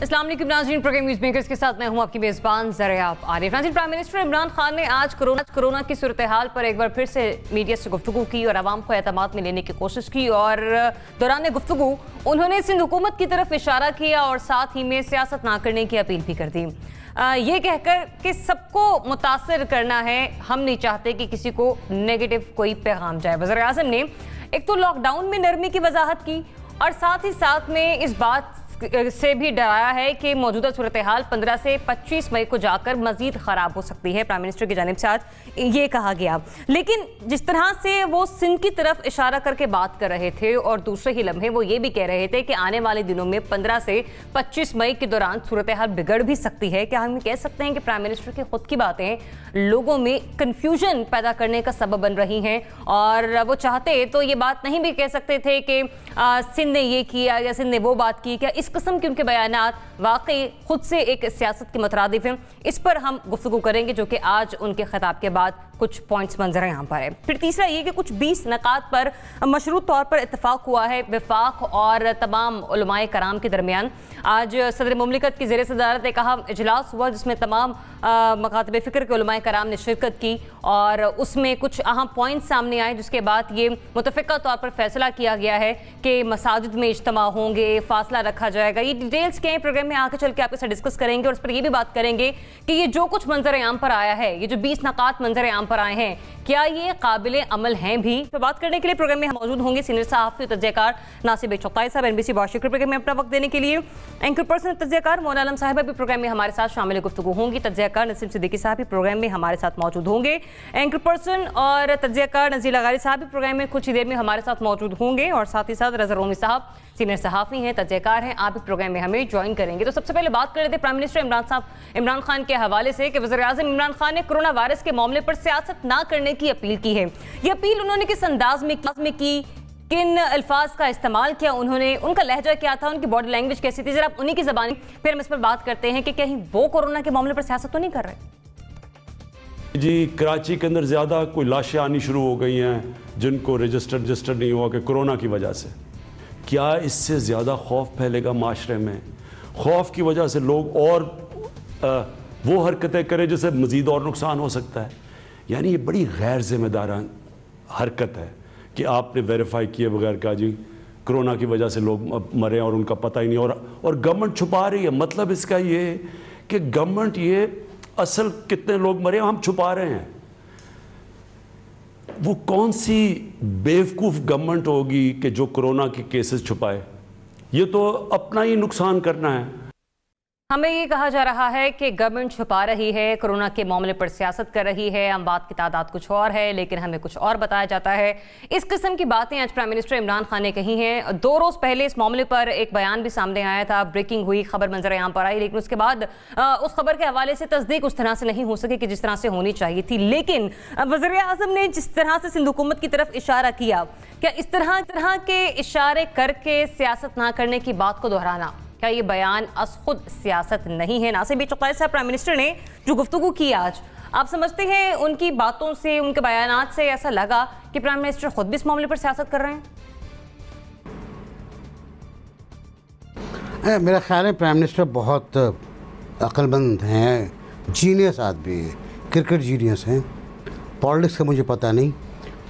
अस्सलाम वालेकुम नाज़रीन, प्रोग्राम न्यूज़ मेकर्स के साथ मैं हूं आपकी मेज़बान ज़रिया आरिफ। नाज़रीन, प्राइम मिनिस्टर इमरान खान ने आज कोरोना की सूरत हाल पर एक बार फिर से मीडिया से गुफ्तगू की और आवाम को एतमाद में लेने की कोशिश की। और दौरान गुफ्तगू उन्होंने सिंध हुकूमत की तरफ इशारा किया और साथ ही में सियासत ना करने की अपील भी कर दी, ये कहकर कि सबको मुतासर करना है, हम नहीं चाहते कि किसी को नेगेटिव कोई पैगाम जाए। वज़ीर आज़म ने एक तो लॉकडाउन में नरमी की वजाहत की और साथ ही साथ में इस बात से भी डराया है कि मौजूदा सूरत हाल 15 से 25 मई को जाकर मजीद ख़राब हो सकती है। प्राइम मिनिस्टर की जानिब से आज ये कहा गया, लेकिन जिस तरह से वो सिंध की तरफ इशारा करके बात कर रहे थे और दूसरे ही लम्हे वो ये भी कह रहे थे कि आने वाले दिनों में 15 से 25 मई के दौरान सूरत हाल बिगड़ भी सकती है। क्या हम कह सकते हैं कि प्राइम मिनिस्टर की खुद की बातें लोगों में कन्फ्यूजन पैदा करने का सबब बन रही हैं? और वो चाहते तो ये बात नहीं भी कह सकते थे कि सिंध ने ये किया या सिंध ने वो बात की। क्या इस किस्म के उनके बयानात वाकई खुद से एक सियासत के मुतरादिफ हैं? इस पर हम गुफ्तगू करेंगे, जो कि आज उनके खिताब के बाद कुछ पॉइंट्स मंजर यहाँ पर है। फिर तीसरा ये कि कुछ 20 नकात पर मशरूत तौर पर इत्तफाक हुआ है वफाक और तमाम उलमाए कराम के दरमियान। आज सदर मुमलिकत की ज़ेर सदारत एक अहम इजलास हुआ जिसमें तमाम मकातब फ़िक्र के उलमाए कराम ने शिरकत की और उसमें कुछ अहम पॉइंट सामने आए, जिसके बाद ये मुतफ़िक़ा तौर पर फैसला किया गया है कि मसाजिद में इज्तिमा होंगे, फासला रखा जाएगा। ये डिटेल्स क्या है प्रोग्राम में आगे चल के आपके साथ डिस्कस करेंगे और उस पर ये भी बात करेंगे कि ये जो कुछ मंजर आम पर आया है, ये जो 20 नकात मंजर आम पर आए हैं, क्या ये काबिल अमल हैं भी? तो बात करने के लिए प्रोग्राम में मौजूद होंगे सीनियर सहाफ़ी तज्ज़ियाकार नासिब चौताई साहब, NBC बहुत शुक्र प्रोग्राम में अपना वक्त देने के लिए। एंकर पर्सन तज्ज़ियाकार मौला आलम साहिबा भी प्रोग्राम में हमारे साथ शामिल गुफ्तगू होंगी। तज्ज़ियाकार नसीम सिद्दीकी साहब भी प्रोग्राम में हमारे साथ मौजूद होंगे। एंकर पर्सन और तज्ज़ियाकार नज़ीर लगारी साहब भी प्रोग्राम में कुछ ही देर में हमारे साथ मौजूद होंगे और साथ ही साथ रज़ा रोमी साहब सीनियर सहाफ़ी हैं, तज्ज़ियाकार हैं, आप भी प्रोग्राम में हमें ज्वाइन करेंगे। तो सबसे पहले बात कर रहे थे प्राइम मिनिस्टर इमरान खान के हवाले से कि वज़ीर आज़म इमरान खान ने कोरोना वायरस के मामले पर सियासत ना करने की अपील की है। ये अपील उन्होंने किस अंदाज में की, किन अल्फाज का इस्तेमाल किया उन्होंने, उनका लहजा क्या था, उनकी बॉडी लैंग्वेज कैसी थी, जरा उन्हीं की ज़बान फिर हम इस पर बात करते हैं कि कहीं वो कोरोना के मामले पर सियासत तो नहीं कर रहे? जी, कराची के अंदर ज़्यादा कोई लाशें आनी शुरू हो गई हैं जिनको रजिस्टर नहीं हुआ कि कोरोना की वजह से। क्या इससे ज़्यादा खौफ फैलेगा माशरे में? खौफ की वजह से लोग और वो हरकतें करें जिससे मज़ीद और नुकसान हो सकता है। यानी ये बड़ी गैर ज़िम्मेदाराना हरकत है कि आपने वेरीफाई किए बगैर कहा जी कोरोना की वजह से लोग मरे और उनका पता ही नहीं, और गवर्नमेंट छुपा रही है। मतलब इसका ये है कि गवर्नमेंट ये असल कितने लोग मरे हम छुपा रहे हैं। वो कौन सी बेवकूफ़ गवर्नमेंट होगी कि जो कोरोना के केसेस छुपाए? ये तो अपना ही नुकसान करना है। हमें ये कहा जा रहा है कि गवर्नमेंट छुपा रही है, कोरोना के मामले पर सियासत कर रही है, अमवात की तादाद कुछ और है लेकिन हमें कुछ और बताया जाता है। इस किस्म की बातें आज प्राइम मिनिस्टर इमरान खान ने कही हैं। 2 रोज़ पहले इस मामले पर एक बयान भी सामने आया था, ब्रेकिंग हुई, खबर मंजर आम पर आई, लेकिन उसके बाद उस खबर के हवाले से तस्दीक उस तरह से नहीं हो सकी कि जिस तरह से होनी चाहिए थी। लेकिन वज़ीर आज़म ने जिस तरह से सिंध हुकूमत की तरफ इशारा किया, क्या इस तरह के इशारे करके सियासत ना करने की बात को दोहराना, क्या ये बयान अस खुद सियासत नहीं है? नासिब चौताई साहब, प्राइम मिनिस्टर ने जो गुफ्तगू की आज, आप समझते हैं उनकी बातों से, उनके बयानात से ऐसा लगा कि प्राइम मिनिस्टर खुद भी इस मामले पर सियासत कर रहे हैं? मेरा ख्याल है प्राइम मिनिस्टर बहुत अक्लमंद हैं, जीनियस आदमी हैं, क्रिकेट जीनियस हैं। पॉलिटिक्स का मुझे पता नहीं,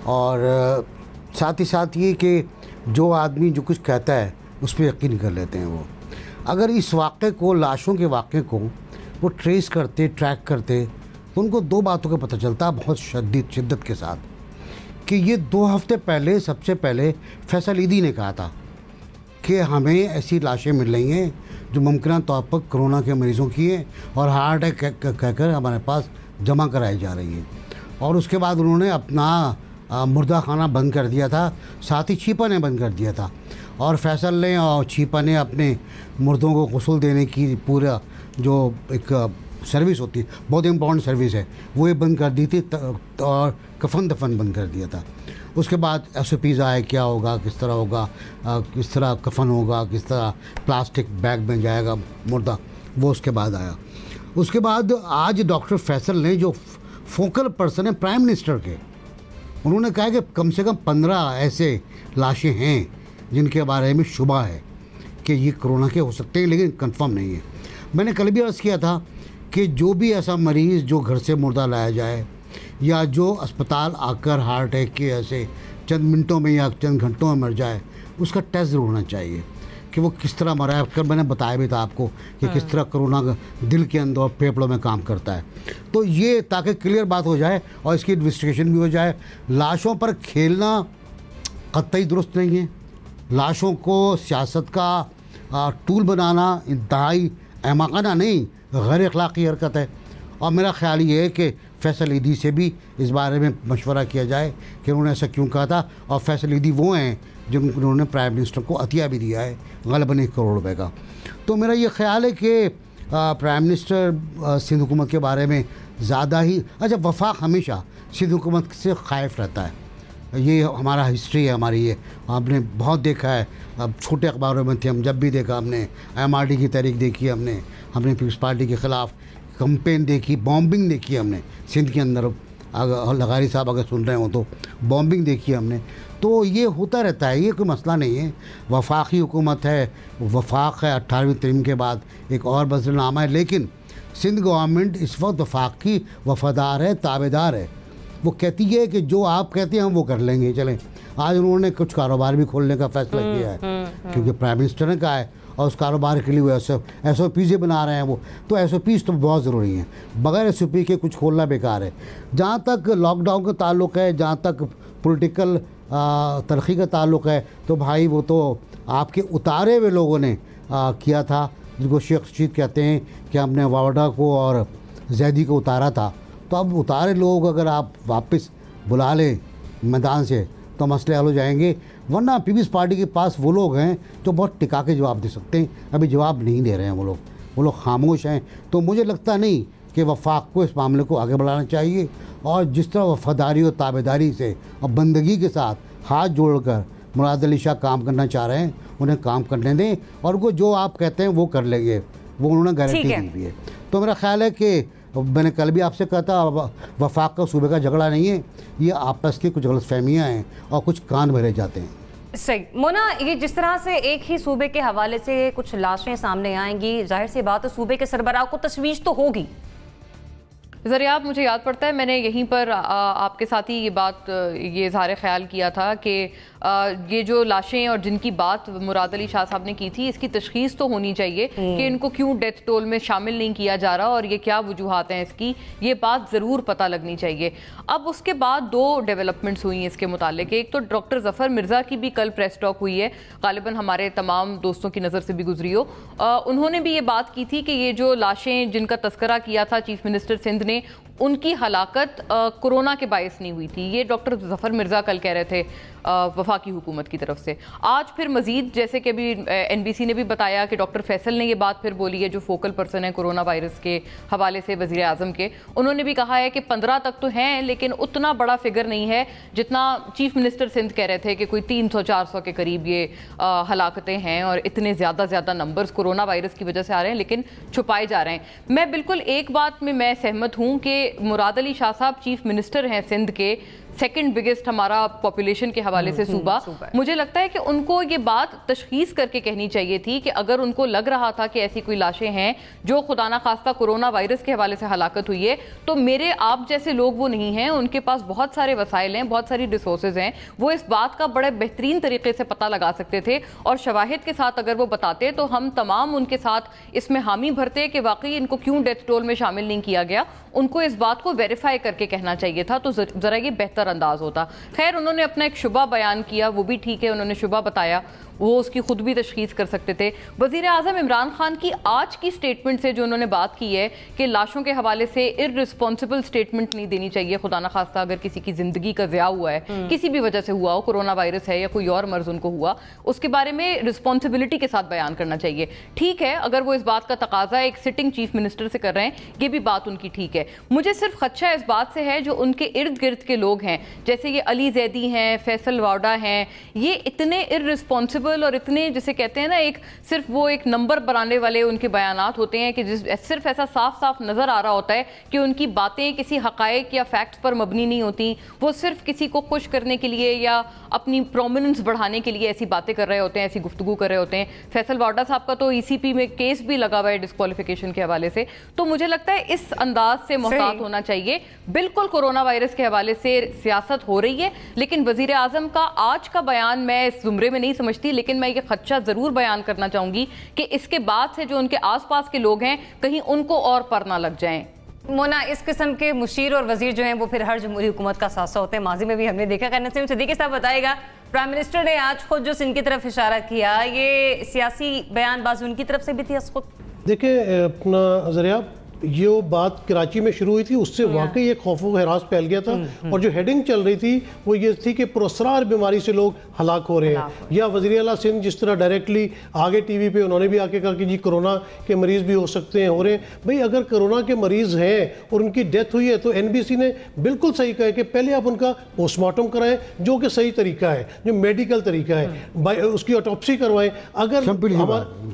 और साथ ही साथ ये कि जो आदमी जो कुछ कहता है उस पर यकीन कर लेते हैं। वो अगर इस वाक़े को, लाशों के वाक़े को वो ट्रेस करते, ट्रैक करते, तो उनको 2 बातों का पता चलता बहुत शिद्दत के साथ कि ये 2 हफ्ते पहले, सबसे पहले फैसल ईदी ने कहा था कि हमें ऐसी लाशें मिल रही हैं जो मुमकिन तौर पर कोरोना के मरीज़ों की हैं और हार्ट अटैक कहकर हमारे पास जमा कराई जा रही हैं। और उसके बाद उन्होंने अपना मुर्दा खाना बंद कर दिया था, साथ ही छीपा ने बंद कर दिया था। और फैसल ने और छीपा ने अपने मुर्दों को गुस्ल देने की पूरा जो एक सर्विस होती है, बहुत इम्पोर्टेंट सर्विस है, वो ये बंद कर दी थी और कफन दफन बंद कर दिया था। उसके बाद SOPs आए, क्या होगा, किस तरह होगा, किस तरह कफन होगा, किस तरह प्लास्टिक बैग में जाएगा मुर्दा, वो उसके बाद आया। उसके बाद आज डॉक्टर फैसल ने, जो फोकल पर्सन है प्राइम मिनिस्टर के, उन्होंने कहा कि कम से कम 15 ऐसे लाशें हैं जिनके बारे में शुबा है कि ये कोरोना के हो सकते हैं, लेकिन कंफर्म नहीं है। मैंने कल भी अर्ज़ किया था कि जो भी ऐसा मरीज़ जो घर से मुर्दा लाया जाए या जो अस्पताल आकर हार्ट अटैक के ऐसे चंद मिनटों में या चंद घंटों में मर जाए, उसका टेस्ट ज़रूर होना चाहिए कि वो किस तरह मरा है। कल मैंने बताया भी था आपको कि किस तरह कोरोना दिल के अंदर और फेफड़ों में काम करता है। तो ये ताकि क्लियर बात हो जाए और इसकी इन्वेस्टिगेशन भी हो जाए। लाशों पर खेलना कतई दुरुस्त नहीं है। लाशों को सियासत का टूल बनाना इंतहाई अहमकाना नहीं, गैर अखलाकी हरकत है। और मेरा ख्याल ये है कि फैसल ईदी से भी इस बारे में मशवरा किया जाए कि उन्होंने ऐसा क्यों कहा था। और फैसल ईदी वो हैं जिन्होंने प्राइम मिनिस्टर को अतिया भी दिया है ग़लबन 1 करोड़ रुपए का। तो मेरा ये ख्याल है कि प्राइम मिनिस्टर सिंध हुकूमत के बारे में ज़्यादा ही वफाक हमेशा सिंध हुकूमत से ख़ाइफ रहता है। ये हमारा हिस्ट्री है हमारी, ये आपने बहुत देखा है। अब छोटे अखबारों में थे हम, जब भी देखा हमने MRD की तहरीक देखी, हमने पीपल्स पार्टी के ख़िलाफ़ कंपेन देखी, बॉम्बिंग देखी हमने सिंध के अंदर। अगर लगारी साहब अगर सुन रहे हो तो बॉम्बिंग देखी हमने। तो ये होता रहता है, ये कोई मसला नहीं है। वफाकी हुकूमत है, वफाक है, 18वीं तरमीम के बाद एक और बदलनामा है, लेकिन सिंध गवर्नमेंट इस वक्त वफाक की वफादार है, ताबेदार है। वो कहती है कि जो आप कहते हैं हम वो कर लेंगे। चलें, आज उन्होंने कुछ कारोबार भी खोलने का फैसला किया है क्योंकि प्राइम मिनिस्टर ने कहा है, और उस कारोबार के लिए वो SOPs बना रहे हैं वो। तो SOPs तो बहुत ज़रूरी हैं, बगैर SOP के कुछ खोलना बेकार है। जहाँ तक लॉकडाउन का ताल्लुक़ है, जहाँ तक पॉलिटिकल तरक्की का ताल्लुक़ है, तो भाई वो तो आपके उतारे हुए लोगों ने किया था, जिनको शेख रशीद कहते हैं कि हमने वावडा को और जैदी को उतारा था। तो अब उतारे लोग अगर आप वापस बुला लें मैदान से तो मसले हल हो जाएंगे। वरना पीपल्स पार्टी के पास वो लोग हैं जो बहुत टिका के जवाब दे सकते हैं, अभी जवाब नहीं दे रहे हैं वो लोग खामोश हैं। तो मुझे लगता नहीं कि वफाक को इस मामले को आगे बढ़ाना चाहिए, और जिस तरह वफादारी और ताबेदारी से और बंदगी के साथ हाथ जोड़कर मुराद अली शाह काम करना चाह रहे हैं, उन्हें काम करने दें, और उनको जो आप कहते हैं वो कर लेंगे, वो उन्होंने गारंटी दी हुई है। तो मेरा ख्याल है कि मैंने कल भी आपसे कहा था, वफाक का सूबे का झगड़ा नहीं है, ये आपस की कुछ गलतफहमियाँ हैं और कुछ कान भरे जाते हैं। सही। मोना, ये जिस तरह से एक ही सूबे के हवाले से कुछ लाशें सामने आएंगी, जाहिर सी बात है सूबे के सरबराह को तशवीश तो होगी। ज़रिया, मुझे याद पड़ता है मैंने यहीं पर आपके साथ ही ये इज़हार ख्याल किया था कि ये जो लाशें और जिनकी बात मुराद अली शाह साहब ने की थी, इसकी तशखीस तो होनी चाहिए कि इनको क्यों डेथ टोल में शामिल नहीं किया जा रहा और ये क्या वजूहात हैं इसकी, ये बात ज़रूर पता लगनी चाहिए। अब उसके बाद 2 डेवलपमेंट्स हुई हैं इसके मुतालिक। एक तो डॉक्टर ज़फ़र मिर्ज़ा की भी कल प्रेस टॉक हुई है, गालिबन हमारे तमाम दोस्तों की नज़र से भी गुजरी हो। उन्होंने भी ये बात की थी कि ये जो लाशें जिनका तस्करा किया था चीफ मिनिस्टर सिंध ने, उनकी हलाकत कोरोना के बायस नहीं हुई थी। ये डॉक्टर ज़फ़र मिर्ज़ा कल कह रहे थे वफाकी हुकूमत की तरफ से। आज फिर मजीद, जैसे कि अभी NBC ने भी बताया कि डॉक्टर फैसल ने ये बात फिर बोली है, जो फोकल पर्सन है कोरोना वायरस के हवाले से वज़ीर आज़म के, उन्होंने भी कहा है कि 15 तक तो हैं, लेकिन उतना बड़ा फिगर नहीं है जितना चीफ मिनिस्टर सिंध कह रहे थे कि कोई 300-400 के करीब ये हलाकतें हैं, और इतने ज़्यादा नंबर्स कोरोना वायरस की वजह से आ रहे हैं, लेकिन छुपाए जा रहे हैं। मैं बिल्कुल एक बात में मैं सहमत हूँ कि मुराद अली शाह साहब चीफ मिनिस्टर हैं सिंध के, सेकंड बिगेस्ट हमारा पॉपुलेशन के हवाले से सूबा। मुझे लगता है कि उनको ये बात तशखीस करके कहनी चाहिए थी कि अगर उनको लग रहा था कि ऐसी कोई लाशें हैं जो खुदा ना खास्ता कोरोना वायरस के हवाले से हलाकत हुई है, तो मेरे आप जैसे लोग वो नहीं हैं, उनके पास बहुत सारे वसाइल हैं, बहुत सारी रिसोर्सेज हैं, वो इस बात का बड़े बेहतरीन तरीके से पता लगा सकते थे, और शवाहिद के साथ अगर वो बताते तो हम तमाम उनके साथ इसमें हामी भरते कि वाकई इनको क्यों डेथ टोल में शामिल नहीं किया गया। उनको इस बात को वेरीफाई करके कहना चाहिए था, तो ज़रा ये बेहतर अंदाज होता। खैर, उन्होंने अपना एक शुबा बयान किया, वो भी ठीक है, उन्होंने शुबा बताया, वो उसकी खुद भी तशखीस कर सकते थे। वज़ीर आज़म इमरान खान की आज की स्टेटमेंट से जो उन्होंने बात की है कि लाशों के हवाले से इररिस्पॉन्सिबल स्टेटमेंट नहीं देनी चाहिए, खुदा ना खास्ता अगर किसी की ज़िंदगी का ज़िया हुआ है, किसी भी वजह से हुआ हो, कोरोना वायरस है या कोई और मर्ज उनको हुआ, उसके बारे में रिस्पॉन्सिबिलिटी के साथ बयान करना चाहिए। ठीक है, अगर वो इस बात का तकाजा एक सिटिंग चीफ मिनिस्टर से कर रहे हैं, ये भी बात उनकी ठीक है। मुझे सिर्फ खदशा इस बात से है जो उनके इर्द गिर्द के लोग हैं, जैसे ये अली जैदी हैं, फैसल वावडा हैं, ये इतने इररिस्पॉन्सिबल प्रेडिक्टेबल और इतने जिसे कहते हैं ना, एक सिर्फ वो एक नंबर बनाने वाले उनके बयानात होते हैं कि सिर्फ ऐसा साफ साफ नज़र आ रहा होता है कि उनकी बातें किसी हक़ाइक़ या फैक्ट्स पर मबनी नहीं होती। वो सिर्फ किसी को खुश करने के लिए या अपनी प्रोमिनेंस बढ़ाने के लिए ऐसी बातें कर रहे होते हैं, ऐसी गुफ्तगू कर रहे होते हैं। फैसल वाडा साहब का तो ECP में केस भी लगा हुआ है डिस्क्वालिफिकेशन के हवाले से। तो मुझे लगता है इस अंदाज से मोहतात होना चाहिए। बिल्कुल कोरोना वायरस के हवाले से सियासत हो रही है, लेकिन वजीर आजम का आज का बयान मैं इस जुमरे में नहीं समझती, लेकिन मैं ये खदशा जरूर बयान करना चाहूंगी कि इसके बाद से जो उनके आसपास के लोग हैं कहीं उनको और पर ना लग जाएं। मोना, इस किस्म के मुशीर और वजीर जो हैं वो फिर हर जमहूरी हुकूमत का सासा होते हैं, माजी में भी हमने देखा। नसीम सिद्दीकी साहब बताएगा, प्राइम मिनिस्टर ने आज खुद जो सिंध की तरफ इशारा किया, ये सियासी बयानबाजी उनकी तरफ से भी थी? देखिए अपना जरिया ये बात कराची में शुरू हुई थी, उससे वाकई एक खौफ व हरास फैल गया था। और जो हेडिंग चल रही थी वो ये थी कि पुरस्रार बीमारी से लोग हलाक हो रहे हैं, या वज़ीर आला सिंध जिस तरह डायरेक्टली आगे टीवी पे उन्होंने भी आके कहा कि जी कोरोना के मरीज़ भी हो सकते हैं, हो रहे हैं। भाई अगर कोरोना के मरीज़ हैं और उनकी डेथ हुई है तो NBC ने बिल्कुल सही कहा है कि पहले आप उनका पोस्टमार्टम कराएं, जो कि सही तरीका है, जो मेडिकल तरीका है, उसकी ऑटोप्सी करवाएं। अगर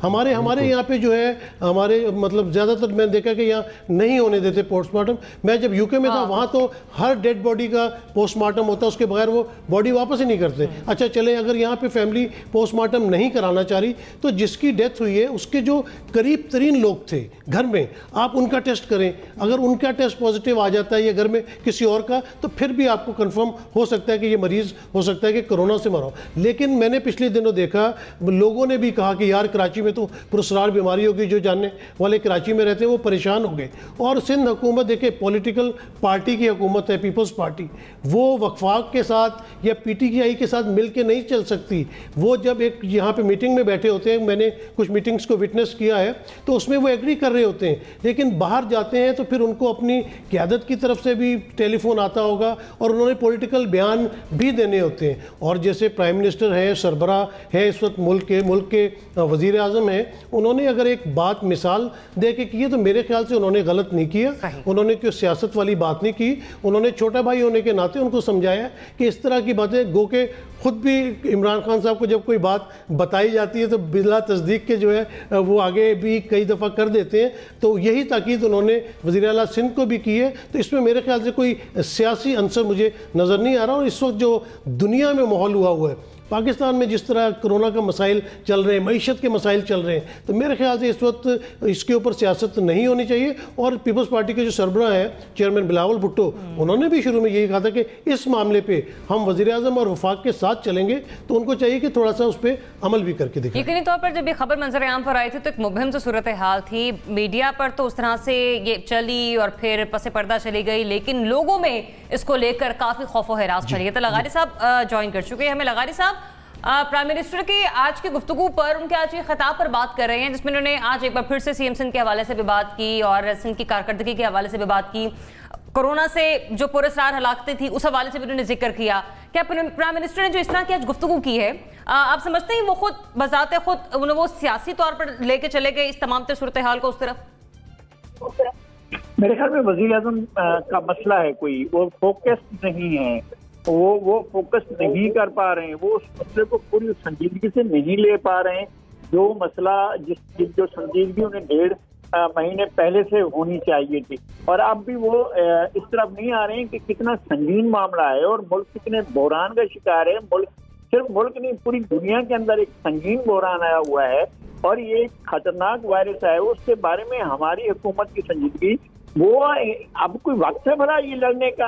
हमारे यहाँ पे जो है, हमारे मतलब ज़्यादातर मैंने देखा कि नहीं होने देते पोस्टमार्टम। मैं जब यूके में था वहां तो हर डेड बॉडी का पोस्टमार्टम होता, उसके बगैर वो बॉडी वापस ही नहीं करते। अच्छा चले, अगर यहाँ पे फैमिली पोस्टमार्टम नहीं कराना चाह रही तो जिसकी डेथ हुई है उसके जो करीब तरीन लोग थे घर में, आप उनका टेस्ट करें। अगर उनका टेस्ट पॉजिटिव आ जाता है या घर में किसी और का, तो फिर भी आपको कंफर्म हो सकता है कि ये मरीज हो सकता है कि कोरोना से मरा हो। लेकिन मैंने पिछले दिनों देखा, लोगों ने भी कहा कि यार कराची में तो पुरस्रार बीमारियों की जो जानने वाले कराची में रहते हैं वो परेशान हो गए। और सिंध हुकूमत देखिए पॉलिटिकल पार्टी की हुकूमत है, पीपल्स पार्टी, वो वफाक के साथ या PTI के साथ मिल के नहीं चल सकती। वो जब एक यहाँ पे मीटिंग में बैठे होते हैं, मैंने कुछ मीटिंग्स को विटनेस किया है, तो उसमें वो एग्री कर रहे होते हैं, लेकिन बाहर जाते हैं तो फिर उनको अपनी क़यादत की तरफ से भी टेलीफोन आता होगा और उन्होंने पॉलिटिकल बयान भी देने होते हैं। और जैसे प्राइम मिनिस्टर है, सरबराह है इस वक्त मुल्क के वज़ीर आज़म है, उन्होंने अगर एक बात मिसाल दे के की है तो मेरे ख्याल से उन्होंने गलत नहीं किया। उन्होंने कोई सियासत वाली बात नहीं की, उन्होंने छोटा भाई होने के नाते उनको समझाया कि इस तरह की बातें, गो के खुद भी इमरान खान साहब को जब कोई बात बताई जाती है तो बिला तस्दीक के जो है वो आगे भी कई दफ़ा कर देते हैं। तो यही ताकीद उन्होंने वज़ीर आला सिंध को भी की है। तो इसमें मेरे ख्याल से कोई सियासी अंसर मुझे नज़र नहीं आ रहा। और इस वक्त जो दुनिया में माहौल हुआ है, पाकिस्तान में जिस तरह कोरोना का मसाइल चल रहे हैं, मईशत के मसाइल चल रहे हैं, तो मेरे ख्याल से इस वक्त इसके ऊपर सियासत नहीं होनी चाहिए। और पीपल्स पार्टी के जो सरबराह हैं चेयरमैन बिलावल भुट्टो, उन्होंने भी शुरू में यही कहा था कि इस मामले पे हम वज़ीर आज़म और वफाक के साथ चलेंगे, तो उनको चाहिए कि थोड़ा सा उस पर अमल भी करके दिखाएं। यकीनी तौर पर जब ये खबर मंजर आम पर आई थी तो एक मुबहम सी सूरत हाल थी। मीडिया पर तो उस तरह से ये चली और फिर पसे पर्दा चली गई, लेकिन लोगों में इसको लेकर काफ़ी खौफ व हिरास फैली है। तो लगारी साहब ज्वाइन कर चुके हैं हमें। लगारी साहब, प्राइम मिनिस्टर की आज की गुफ्तगू पर, उनके आज के खिताब पर बात कर रहे हैं, जिसमें उन्होंने आज एक बार फिर से CM सिंध के हवाले से भी बात की और सिंध की कारकर्दगी के हवाले से भी बात की। कोरोना से जो पुरस्रार हलाकतें थी उस हवाले से भी उन्होंने जिक्र किया। क्या प्राइम मिनिस्टर ने जो इस तरह की आज गुफ्तगू की है, आप समझते हैं वो खुद बजाते खुद उन्हें वो सियासी तौर पर लेके चले गए इस तमाम सूरत हाल को उस तरफ? मेरे ख्याल में वज़ीर आज़म का मसला है, कोई वो फोकस नहीं है, वो फोकस नहीं कर पा रहे हैं, वो उस मसले को पूरी संजीदगी से नहीं ले पा रहे हैं। जो मसला जो संजीदगी उन्हें 1.5 महीने पहले से होनी चाहिए थी, और अब भी वो इस तरफ नहीं आ रहे हैं कि कितना संगीन मामला है और मुल्क कितने बहरान का शिकार है। सिर्फ मुल्क नहीं, पूरी दुनिया के अंदर एक संगीन बहरान आया हुआ है और ये खतरनाक वायरस है। उसके बारे में हमारी हुकूमत की संजीदगी, वो अब कोई वक्त है भला ये लड़ने का?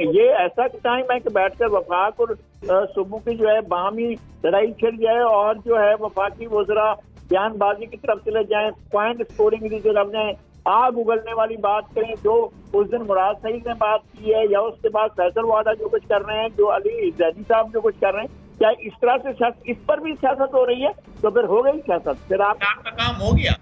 ये ऐसा टाइम है कि बैठकर वफाक और सूबों की जो है बाहमी लड़ाई छिड़ जाए और जो है वफाकी वज़रा बयानबाजी की तरफ चले जाएं, पॉइंट स्कोरिंग की तरफ जाएं, आग उगलने वाली बात करें जो उस दिन मुराद सईद ने बात की है, या उसके बाद फैसल वाडा जो कुछ कर रहे हैं, जो अली जैदी साहब जो कुछ कर रहे हैं, क्या इस तरह से इस पर भी सियासत हो रही है? तो फिर हो गई सियासत, फिर आपका काम हो गया।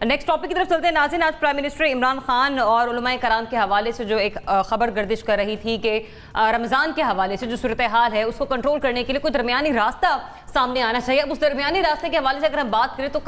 नेक्स्ट टॉपिक की तरफ चलते हैं नाज़रीन। आज प्राइम मिनिस्टर इमरान खान और उलमाए कराम के हवाले से जो एक खबर गर्दिश कर रही थी कि रमज़ान के हवाले से जो सूरत हाल है उसको कंट्रोल करने के लिए कोई दरमियानी रास्ता सामने आना चाहिए। अब उस दरमियानी रास्ते के हवाले से अगर हम बात करें तो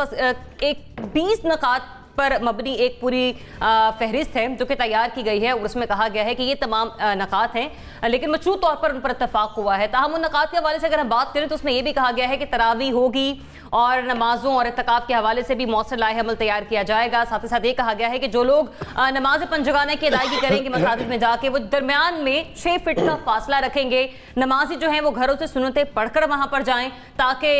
एक 20 नकात पर मबनी एक पूरी फहरिस्त है जो कि तैयार की गई है और उसमें कहा गया है कि ये तमाम नकात हैं, लेकिन मशरूत तौर पर उन पर इत्तफाक हुआ है। ताहम उन नकात के हवाले से अगर हम बात करें तो उसमें यह भी कहा गया है कि तरावी होगी और नमाजों और इत्तिकाफ के हवाले से भी मौसर लाए अमल तैयार किया जाएगा। साथ ही साथ ये कहा गया है कि जो लोग नमाज पंजगाना की अदायगी करेंगे मसाजिद में जाके, वो दरमियान में 6 फीट का फासला रखेंगे। नमाजी जो हैं वो घरों से सुन्नतें पढ़कर वहां पर जाएं ताकि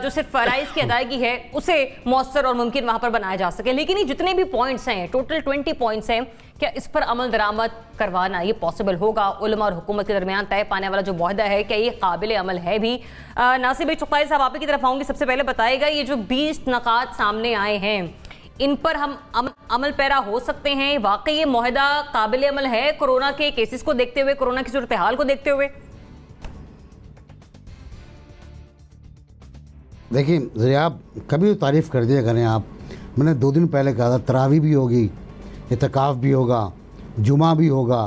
जो सिर्फ फराइज की अदायगी है उसे मौसर और मुमकिन वहां पर बनाया जा सके। लेकिन ये जितने भी पॉइंट्स हैं, टोटल 20 पॉइंट्स हैं, क्या इस पर अमल दरामद करवाना ये पॉसिबल होगा? उलमा और हुकूमत के दरमियान तय पाने वाला जो मुआहदा है, क्या ये काबिल अमल है भी? नासिर भाई चुकाई साहब, आप की तरफ आऊंगी। सबसे पहले बताएगा, ये जो 20 नकात सामने आए हैं, इन पर हम अमल पैरा हो सकते हैं? वाकई ये मुआहदा काबिल अमल है कोरोना के केसेस को देखते हुए, कोरोना की सूरत हाल को देखते हुए? देखिए ज़रिया, आप कभी तो तारीफ़ कर दिया करें आप। मैंने 2 दिन पहले कहा था तरावी भी होगी, इत्तिकाफ भी होगा, जुमा भी होगा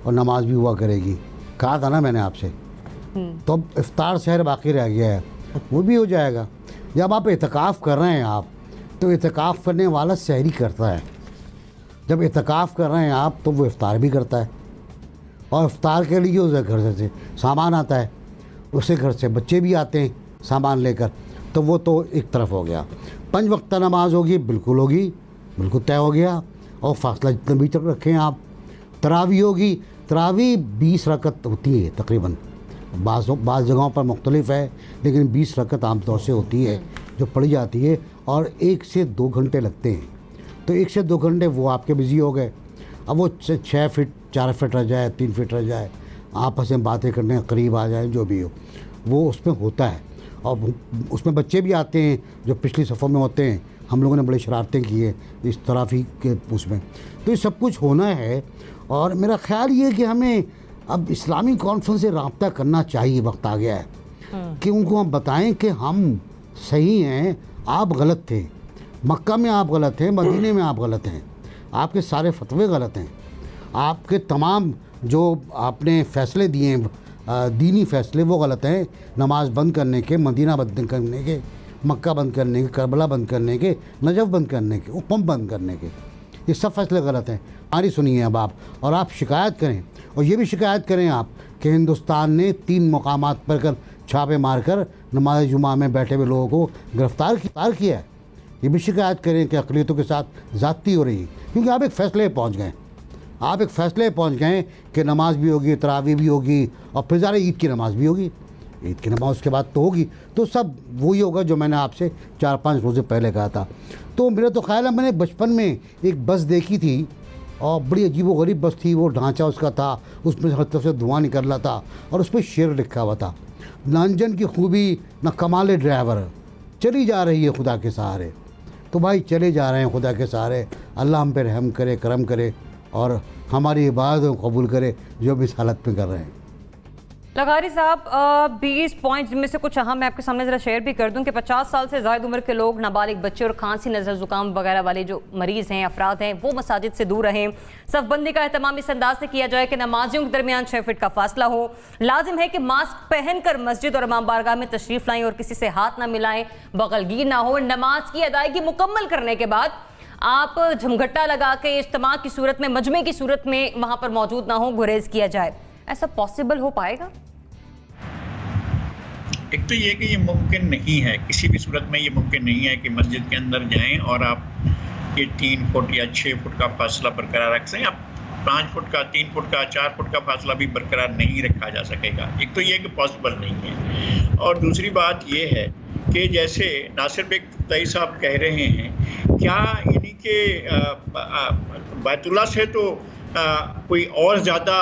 और नमाज भी हुआ करेगी, कहा था ना मैंने आपसे। तो अब इफ्तार शहर बाकी रह गया है, वो भी हो जाएगा। जब आप इत्तिकाफ कर रहे हैं आप, तो इत्तिकाफ करने वाला सहरी करता है। जब इत्तिकाफ कर रहे हैं आप तो वो इफ्तार भी करता है, और इफ्तार के लिए उसके घर से सामान आता है, उसके घर से बच्चे भी आते हैं सामान लेकर, तो वो तो एक तरफ हो गया। 5 वक्त नमाज होगी, बिल्कुल होगी, बिल्कुल तय हो गया। और फासला जितना भी तक रखें आप। तरावी होगी, तरावी 20 रकत होती है तकरीबन, बाज़ जगहों पर मुख्तलिफ है, लेकिन 20 रकत आमतौर से होती है जो पढ़ी जाती है, और 1 से 2 घंटे लगते हैं। तो 1 से 2 घंटे वो आपके बिज़ी हो गए। अब वो 6 फीट 4 फीट रह जाए, 3 फीट रह जाए, आपस में बातें करने करीब आ जाए, जो भी हो वो उसमें होता है। और उसमें बच्चे भी आते हैं जो पिछली सफ़ों में होते हैं। हम लोगों ने बड़ी शरारतें की है इस तराफी के उसमें। तो ये सब कुछ होना है, और मेरा ख़्याल ये है कि हमें अब इस्लामी कॉन्फ्रेंस से रब्ता करना चाहिए। वक्त आ गया है कि उनको हम बताएं कि हम सही हैं, आप गलत थे। मक्का में आप गलत हैं, मदीने में आप गलत हैं, आपके सारे फतवे गलत हैं, आपके तमाम जो आपने फ़ैसले दिए हैं दीनी फ़ैसले वो गलत हैं। नमाज बंद करने के, मदीना बंद करने के, मक्का बंद करने के, करबला बंद करने के, नजफ़ बंद करने के, उक़म बंद करने के, ये सब फैसले गलत हैं। हमारी सुनिए अब आप, और आप शिकायत करें, और ये भी शिकायत करें आप कि हिंदुस्तान ने 3 मकामात पर कर छापे मारकर नमाज जुमा में बैठे हुए लोगों को गिरफ़्तार किया है। ये भी शिकायत करें कि अक़लियतों के साथ ज़्यादती हो रही है, क्योंकि आप एक फ़ैसले पहुँच गए। आप एक फ़ैसले पहुँच गए कि नमाज भी होगी, तरावी भी होगी, और फिर ज़रा ईद की नमाज भी होगी। ईद की नमाज उसके बाद तो होगी, तो सब वही होगा जो मैंने आपसे 4-5 रोज़े पहले कहा था। तो मेरा तो ख्याल है, मैंने बचपन में एक बस देखी थी, और बड़ी अजीब व गरीब बस थी। वो ढांचा उसका था, उसमें हर तरफ से धुआं निकल रहा था, और उस पर शेर लिखा हुआ था, ना इंजन की खूबी न कमाल ड्राइवर, चली जा रही है खुदा के सहारे। तो भाई चले जा रहे हैं खुदा के सहारे। अल्लाह हम पे रहम करे, करम करे, और हमारी इबादत को कबूल करे जो भी इस हालत में कर रहे हैं। लगारी साहब, 20 पॉइंट्स में से कुछ अहम मैं आपके सामने ज़रा शेयर भी कर दूं कि 50 साल से ज़ायद उम्र के लोग, नाबालिग बच्चे और खांसी, नज़र, ज़ुकाम वगैरह वाले जो मरीज़ हैं, अफराद हैं, वो मसाजिद से दूर रहें। सफ़बंदी का एहतमाम इस अंदाज से किया जाए कि नमाजियों के दरमियान 6 फीट का फासला हो। लाजिम है कि मास्क पहनकर मस्जिद और इमाम बारगाह में तशरीफ़ लाएँ और किसी से हाथ ना मिलाएं, बगलगीर ना हो। नमाज की अदायगी मुकम्मल करने के बाद आप झमघट्टा लगा के इज्तिमा की सूरत में, मजमे की सूरत में वहां पर मौजूद ना हो, गुरेज किया जाए। ऐसा पॉसिबल हो पाएगा? एक तो ये कि ये मुमकिन नहीं है, किसी भी सूरत में ये मुमकिन नहीं है कि मस्जिद के अंदर जाएं और आप ये 3 फुट या 6 फुट का फासला बरकरार रख सकें। आप 5 फुट का, 3 फुट का, 4 फुट का फासला भी बरकरार नहीं रखा जा सकेगा। एक तो ये कि पॉसिबल नहीं है, और दूसरी बात ये है कि जैसे नासिर बेग तई साहब कह रहे हैं, क्या यानी कि बैतुल्लाह से तो कोई और ज़्यादा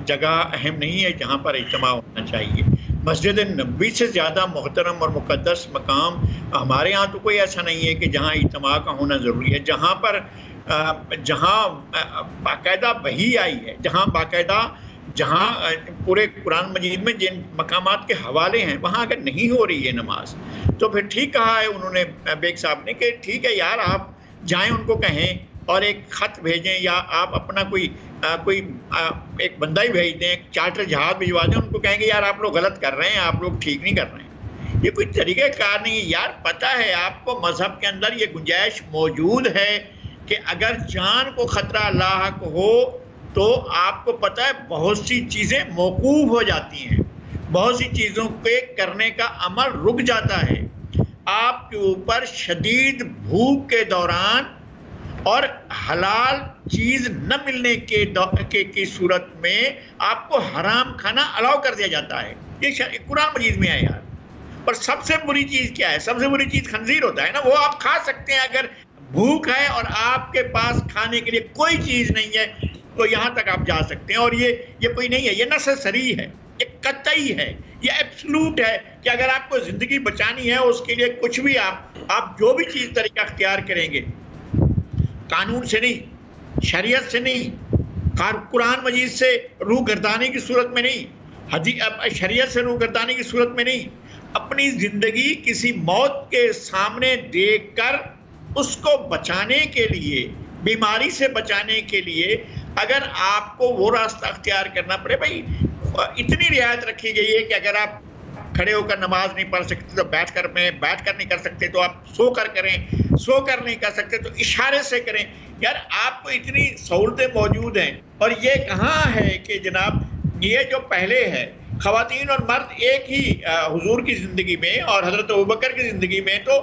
जगह अहम नहीं है जहाँ पर इज्तिमा होना चाहिए। मस्जिद नबी से ज़्यादा मोहतरम और मुक़द्दस मकाम हमारे यहाँ तो कोई ऐसा नहीं है कि जहाँ इज्तिमा का होना ज़रूरी है। जहाँ पर जहाँ बाकायदा वही आई है, जहाँ पूरे कुरान मजीद में जिन मकामात के हवाले हैं, वहाँ अगर नहीं हो रही है नमाज, तो फिर ठीक कहा है उन्होंने बेग साहब ने कि ठीक है यार, आप जाएं, उनको कहें और एक ख़त भेजें, या आप अपना कोई एक बंदा ही भेज दें, एक चार्टर जहाज़ भिजवा दें, उनको कहेंगे यार आप लोग गलत कर रहे हैं, आप लोग ठीक नहीं कर रहे हैं। ये कोई तरीक़ाकार नहीं है यार। पता है आपको मजहब के अंदर ये गुंजाइश मौजूद है कि अगर जान को खतरा लाहक हो तो आपको पता है बहुत सी चीज़ें मौकूफ हो जाती हैं, बहुत सी चीज़ों पे करने का अमल रुक जाता है। आपके ऊपर शदीद भूख के दौरान और हलाल चीज़ न मिलने की सूरत में आपको हराम खाना अलाउ कर दिया जाता है। ये कुरान मजीद में है यार। और सबसे बुरी चीज़ क्या है? सबसे बुरी चीज़ खंजीर होता है ना, वो आप खा सकते हैं अगर भूख है और आपके पास खाने के लिए कोई चीज़ नहीं है तो यहाँ तक आप जा सकते हैं। और ये कोई नहीं है, ये नेसेसरी है, ये कतई है, ये एब्सोल्यूट है कि अगर आपको ज़िंदगी बचानी है उसके लिए कुछ भी आप जो भी चीज़ तरीका अख्तियार करेंगे, कानून से नहीं, शरीयत से नहीं, कुरान मजीद से रूह गर्दाने की सूरत में नहीं, शरीयत से रूह गर्दाने की सूरत में नहीं, अपनी ज़िंदगी किसी मौत के सामने देखकर उसको बचाने के लिए, बीमारी से बचाने के लिए अगर आपको वो रास्ता अख्तियार करना पड़े, भाई इतनी रियायत रखी गई है कि अगर आप खड़े होकर नमाज नहीं पढ़ सकते तो बैठकर नहीं कर सकते तो आप सो कर करें, सो कर नहीं कर सकते तो इशारे से करें। यार आपको इतनी सहूलतें मौजूद हैं और ये कहाँ है कि जनाब ये जो पहले है ख़वातीन और मर्द एक ही हुजूर की ज़िंदगी में और हज़रत अबू बकर की ज़िंदगी में तो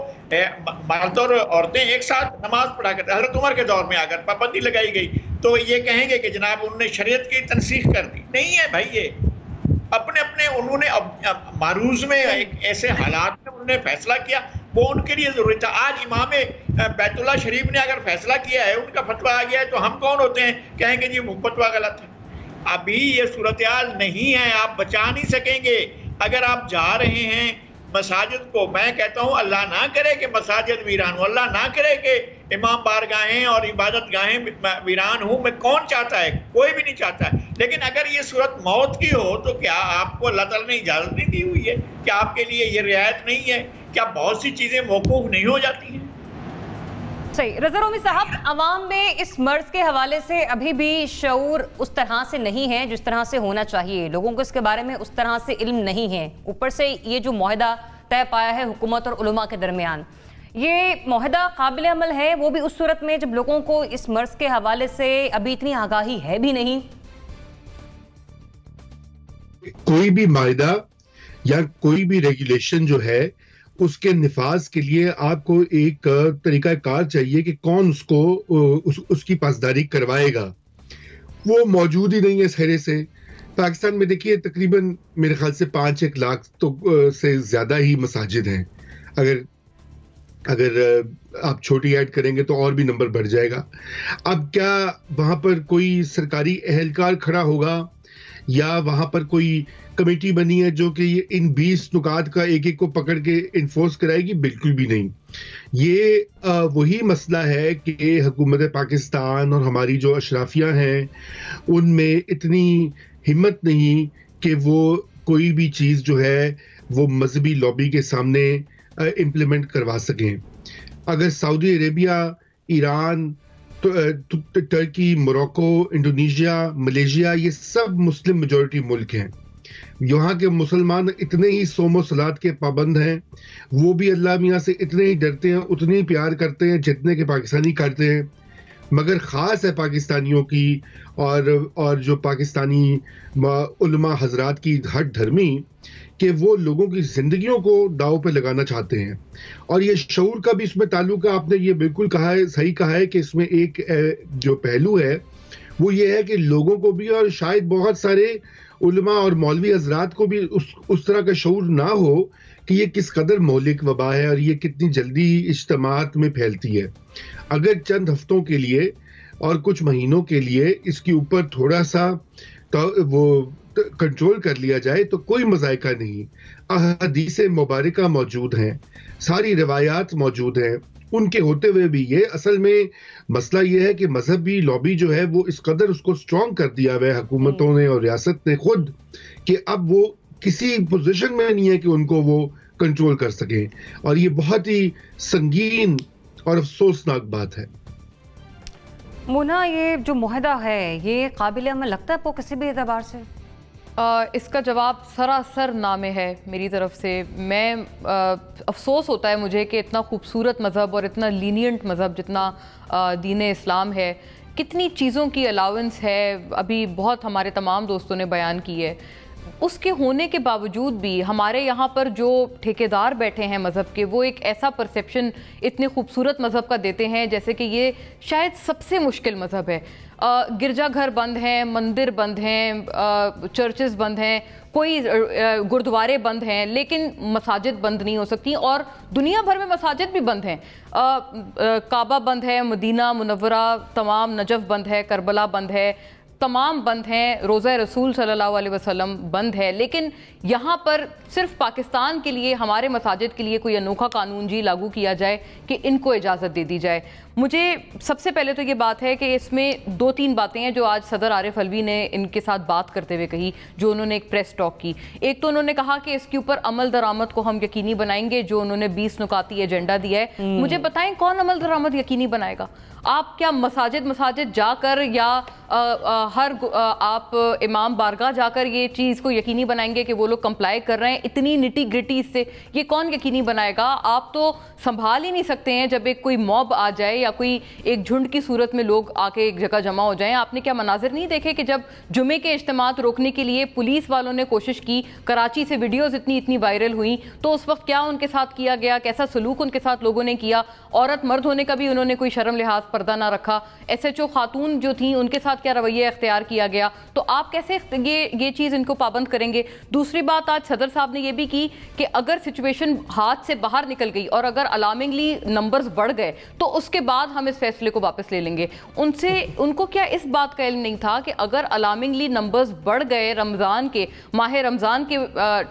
मर्द और औरतें एक साथ नमाज पढ़ा करते। हज़रत उमर के दौर में अगर पाबंदी लगाई गई तो ये कहेंगे कि जनाब उन्होंने शरीयत की तनसीख कर दी। नहीं है भाई, ये अपने उन्होंने मारूज में एक ऐसे हालात में उन्होंने फैसला किया, वो उनके लिए ज़रूरी था। आज इमाम बैतुल्लाह शरीफ ने अगर फैसला किया है, उनका फतवा आ गया है, तो हम कौन होते हैं कहेंगे जी वो फतवा गलत है। अभी ये सूरत हाल नहीं है, आप बचा नहीं सकेंगे। अगर आप जा रहे हैं मसाजिद को, मैं कहता हूँ अल्लाह ना करे कि मसाजिद वीरान हो, अल्लाह ना करे कि इमाम बारगाहें और इबादत गाहें वीरान हो। मैं कौन चाहता है? कोई भी नहीं चाहता है। लेकिन अगर ये सूरत मौत की हो तो क्या आपको अल्लाह ताला ने इजाज़त नहीं दी हुई है? क्या आपके लिए ये रियायत नहीं है? क्या बहुत सी चीज़ें मौकूफ नहीं हो जाती हैं? सही। रज़ा रोमी साहब, अवाम में इस मर्ज के हवाले से अभी भी शऊर उस तरह से नहीं है जिस तरह से होना चाहिए। लोगों को इसके बारे में उस तरह से इल्म नहीं है। ऊपर से ये जो मुआहदा तय पाया है हुकूमत और उलमा के दरमियान, ये मुआहदा काबिल अमल है, वो भी उस सूरत में जब लोगों को इस मर्ज के हवाले से अभी इतनी आगाही है भी नहीं। कोई भी मायदा या कोई भी रेगुलेशन जो है उसके निफाज के लिए आपको एक तरीका कार चाहिए कि कौन उसकी पासदारी करवाएगा। वो मौजूद ही नहीं है सिरे से। पाकिस्तान में देखिए तकरीबन मेरे ख्याल से 5-1 लाख तो से ज़्यादा ही मसाजिद हैं। अगर आप छोटी ऐड करेंगे तो और भी नंबर बढ़ जाएगा। अब क्या वहाँ पर कोई सरकारी एहलकार खड़ा होगा या वहाँ पर कोई कमेटी बनी है जो कि इन 20 नुकात का एक एक को पकड़ के इन्फोर्स कराएगी? बिल्कुल भी नहीं। ये वही मसला है कि हुकूमत पाकिस्तान और हमारी जो अशराफियाँ हैं उनमें इतनी हिम्मत नहीं कि वो कोई भी चीज़ जो है वो मजहबी लॉबी के सामने इम्प्लीमेंट करवा सकें। अगर Saudi Arabia, Iran, Turkey, Morocco, Indonesia, Malaysia, ये सब मुस्लिम मेजॉरिटी मुल्क हैं। यहाँ के मुसलमान इतने ही सोमो सलात के पाबंद हैं, वो भी अल्लाह मियाँ से इतने ही डरते हैं, उतने ही प्यार करते हैं जितने के पाकिस्तानी करते हैं। मगर ख़ास है पाकिस्तानियों की और जो पाकिस्तानी उलमा हजरात की हट धर्मी कि वो लोगों की ज़िंदगियों को दाव पे लगाना चाहते हैं। और ये शऊर का भी इसमें ताल्लुक है। आपने ये बिल्कुल कहा है, सही कहा है कि इसमें एक जो पहलू है वो ये है कि लोगों को भी और शायद बहुत सारे उलमा और मौलवी हजरात को भी उस तरह का शऊर ना हो कि ये किस कदर मौलिक वबा है और ये कितनी जल्दी इज्तिमात में फैलती है। अगर चंद हफ्तों के लिए और कुछ महीनों के लिए इसके ऊपर थोड़ा सा वो कंट्रोल कर लिया जाए तो कोई मज़ायका नहीं। अहदीस मुबारका मौजूद हैं, सारी रिवायात मौजूद हैं। उनके होते हुए भी ये असल में मसला ये है कि मजहबी लॉबी जो है वो इस कदर उसको स्ट्रॉन्ग कर दिया हुआ है हुकूमतों ने और रियासत ने खुद कि अब वो किसी पोजीशन में नहीं है कि उनको वो कंट्रोल कर सके। और ये बहुत ही संगीन और अफसोसनाक बात है। मुना, ये जो मुआहदा है ये काबिल अमल लगता है आपको किसी भी एतबार से? इसका जवाब सरासर नामे है मेरी तरफ से। मैं अफसोस होता है मुझे कि इतना खूबसूरत मज़हब और इतना लीनियंट मज़हब जितना दीन इस्लाम है, कितनी चीज़ों की अलाउंस है, अभी बहुत हमारे तमाम दोस्तों ने बयान की है। उसके होने के बावजूद भी हमारे यहाँ पर जो ठेकेदार बैठे हैं मज़हब के, वो एक ऐसा परसेप्शन इतने खूबसूरत मज़हब का देते हैं जैसे कि ये शायद सबसे मुश्किल मज़हब है। गिरजाघर बंद हैं, मंदिर बंद हैं, चर्चेस बंद हैं, कोई गुरुद्वारे बंद हैं, लेकिन मसाजिद बंद नहीं हो सकती। और दुनिया भर में मसाजिद भी बंद हैं। काबा बंद है, मदीना मुनव्वरा तमाम, नजफ़ बंद है, करबला बंद है, तमाम बंद हैं, रोज़ा रसूल सल्लल्लाहु अलैहि वसल्लम बंद है। लेकिन यहाँ पर सिर्फ पाकिस्तान के लिए, हमारे मसाजिद के लिए कोई अनोखा कानून जी लागू किया जाए कि इनको इजाज़त दे दी जाए। मुझे सबसे पहले तो ये बात है कि इसमें 2-3 बातें हैं जो आज सदर आरिफ अलवी ने इनके साथ बात करते हुए कही, जो उन्होंने एक प्रेस टॉक की। एक तो उन्होंने कहा कि इसके ऊपर अमल दरामद को हम यकीनी बनाएंगे, जो उन्होंने 20 नुकाती एजेंडा दिया है। मुझे बताएं कौन अमल दरामद यकीनी बनाएगा? आप क्या मसाजिद जाकर या आप इमाम बारगाह जाकर ये चीज़ को यकीनी बनाएंगे कि वो लोग कंप्लाई कर रहे हैं? इतनी निटी ग्रिटी से ये कौन यकीनी बनाएगा? आप तो संभाल ही नहीं सकते हैं जब एक कोई मॉब आ जाए या कोई एक झुंड की सूरत में लोग आके एक जगह जमा हो जाएं। आपने क्या मनाजिर नहीं देखे कि जब जुमे के इज्तिमात रोकने के लिए पुलिस वालों ने कोशिश की, कराची से वीडियोज़ इतनी वायरल हुई, तो उस वक्त क्या उनके साथ किया गया, कैसा सलूक उनके साथ लोगों ने किया? औरत मर्द होने का भी उन्होंने कोई शर्म लिहाज पर्दा ना रखा। SHO खातून जो थी उनके साथ क्या रवैया इख्तियार किया गया? तो आप कैसे ये चीज़ इनको पाबंद करेंगे? दूसरी बात आज सदर साहब ने यह भी की कि अगर सिचुएशन हाथ से बाहर निकल गई और अगर अलार्मिंगली नंबर्स बढ़ गए तो उसके बाद हम इस फैसले को वापस ले लेंगे। उनको क्या इस बात का इल्म नहीं था कि अगर अलार्मिंगली नंबर्स बढ़ गए माह रमज़ान के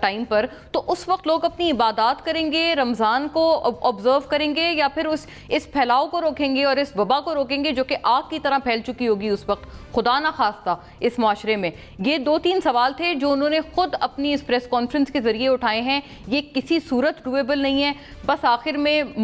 टाइम पर, तो उस वक्त लोग अपनी इबादत करेंगे, रमज़ान को ऑब्जर्व करेंगे, या फिर इस फैलाव को रोकेंगे और इस वबा को रोकेंगे जो कि आग की तरह फैल चुकी होगी उस वक्त, खुदा ना खास्ता, इस माशरे में? ये 2-3 सवाल थे जो उन्होंने खुद अपनी इस प्रेस कॉन्फ्रेंस के जरिए उठाए हैं। ये किसी सूरत डूएबल नहीं है। बस आखिर में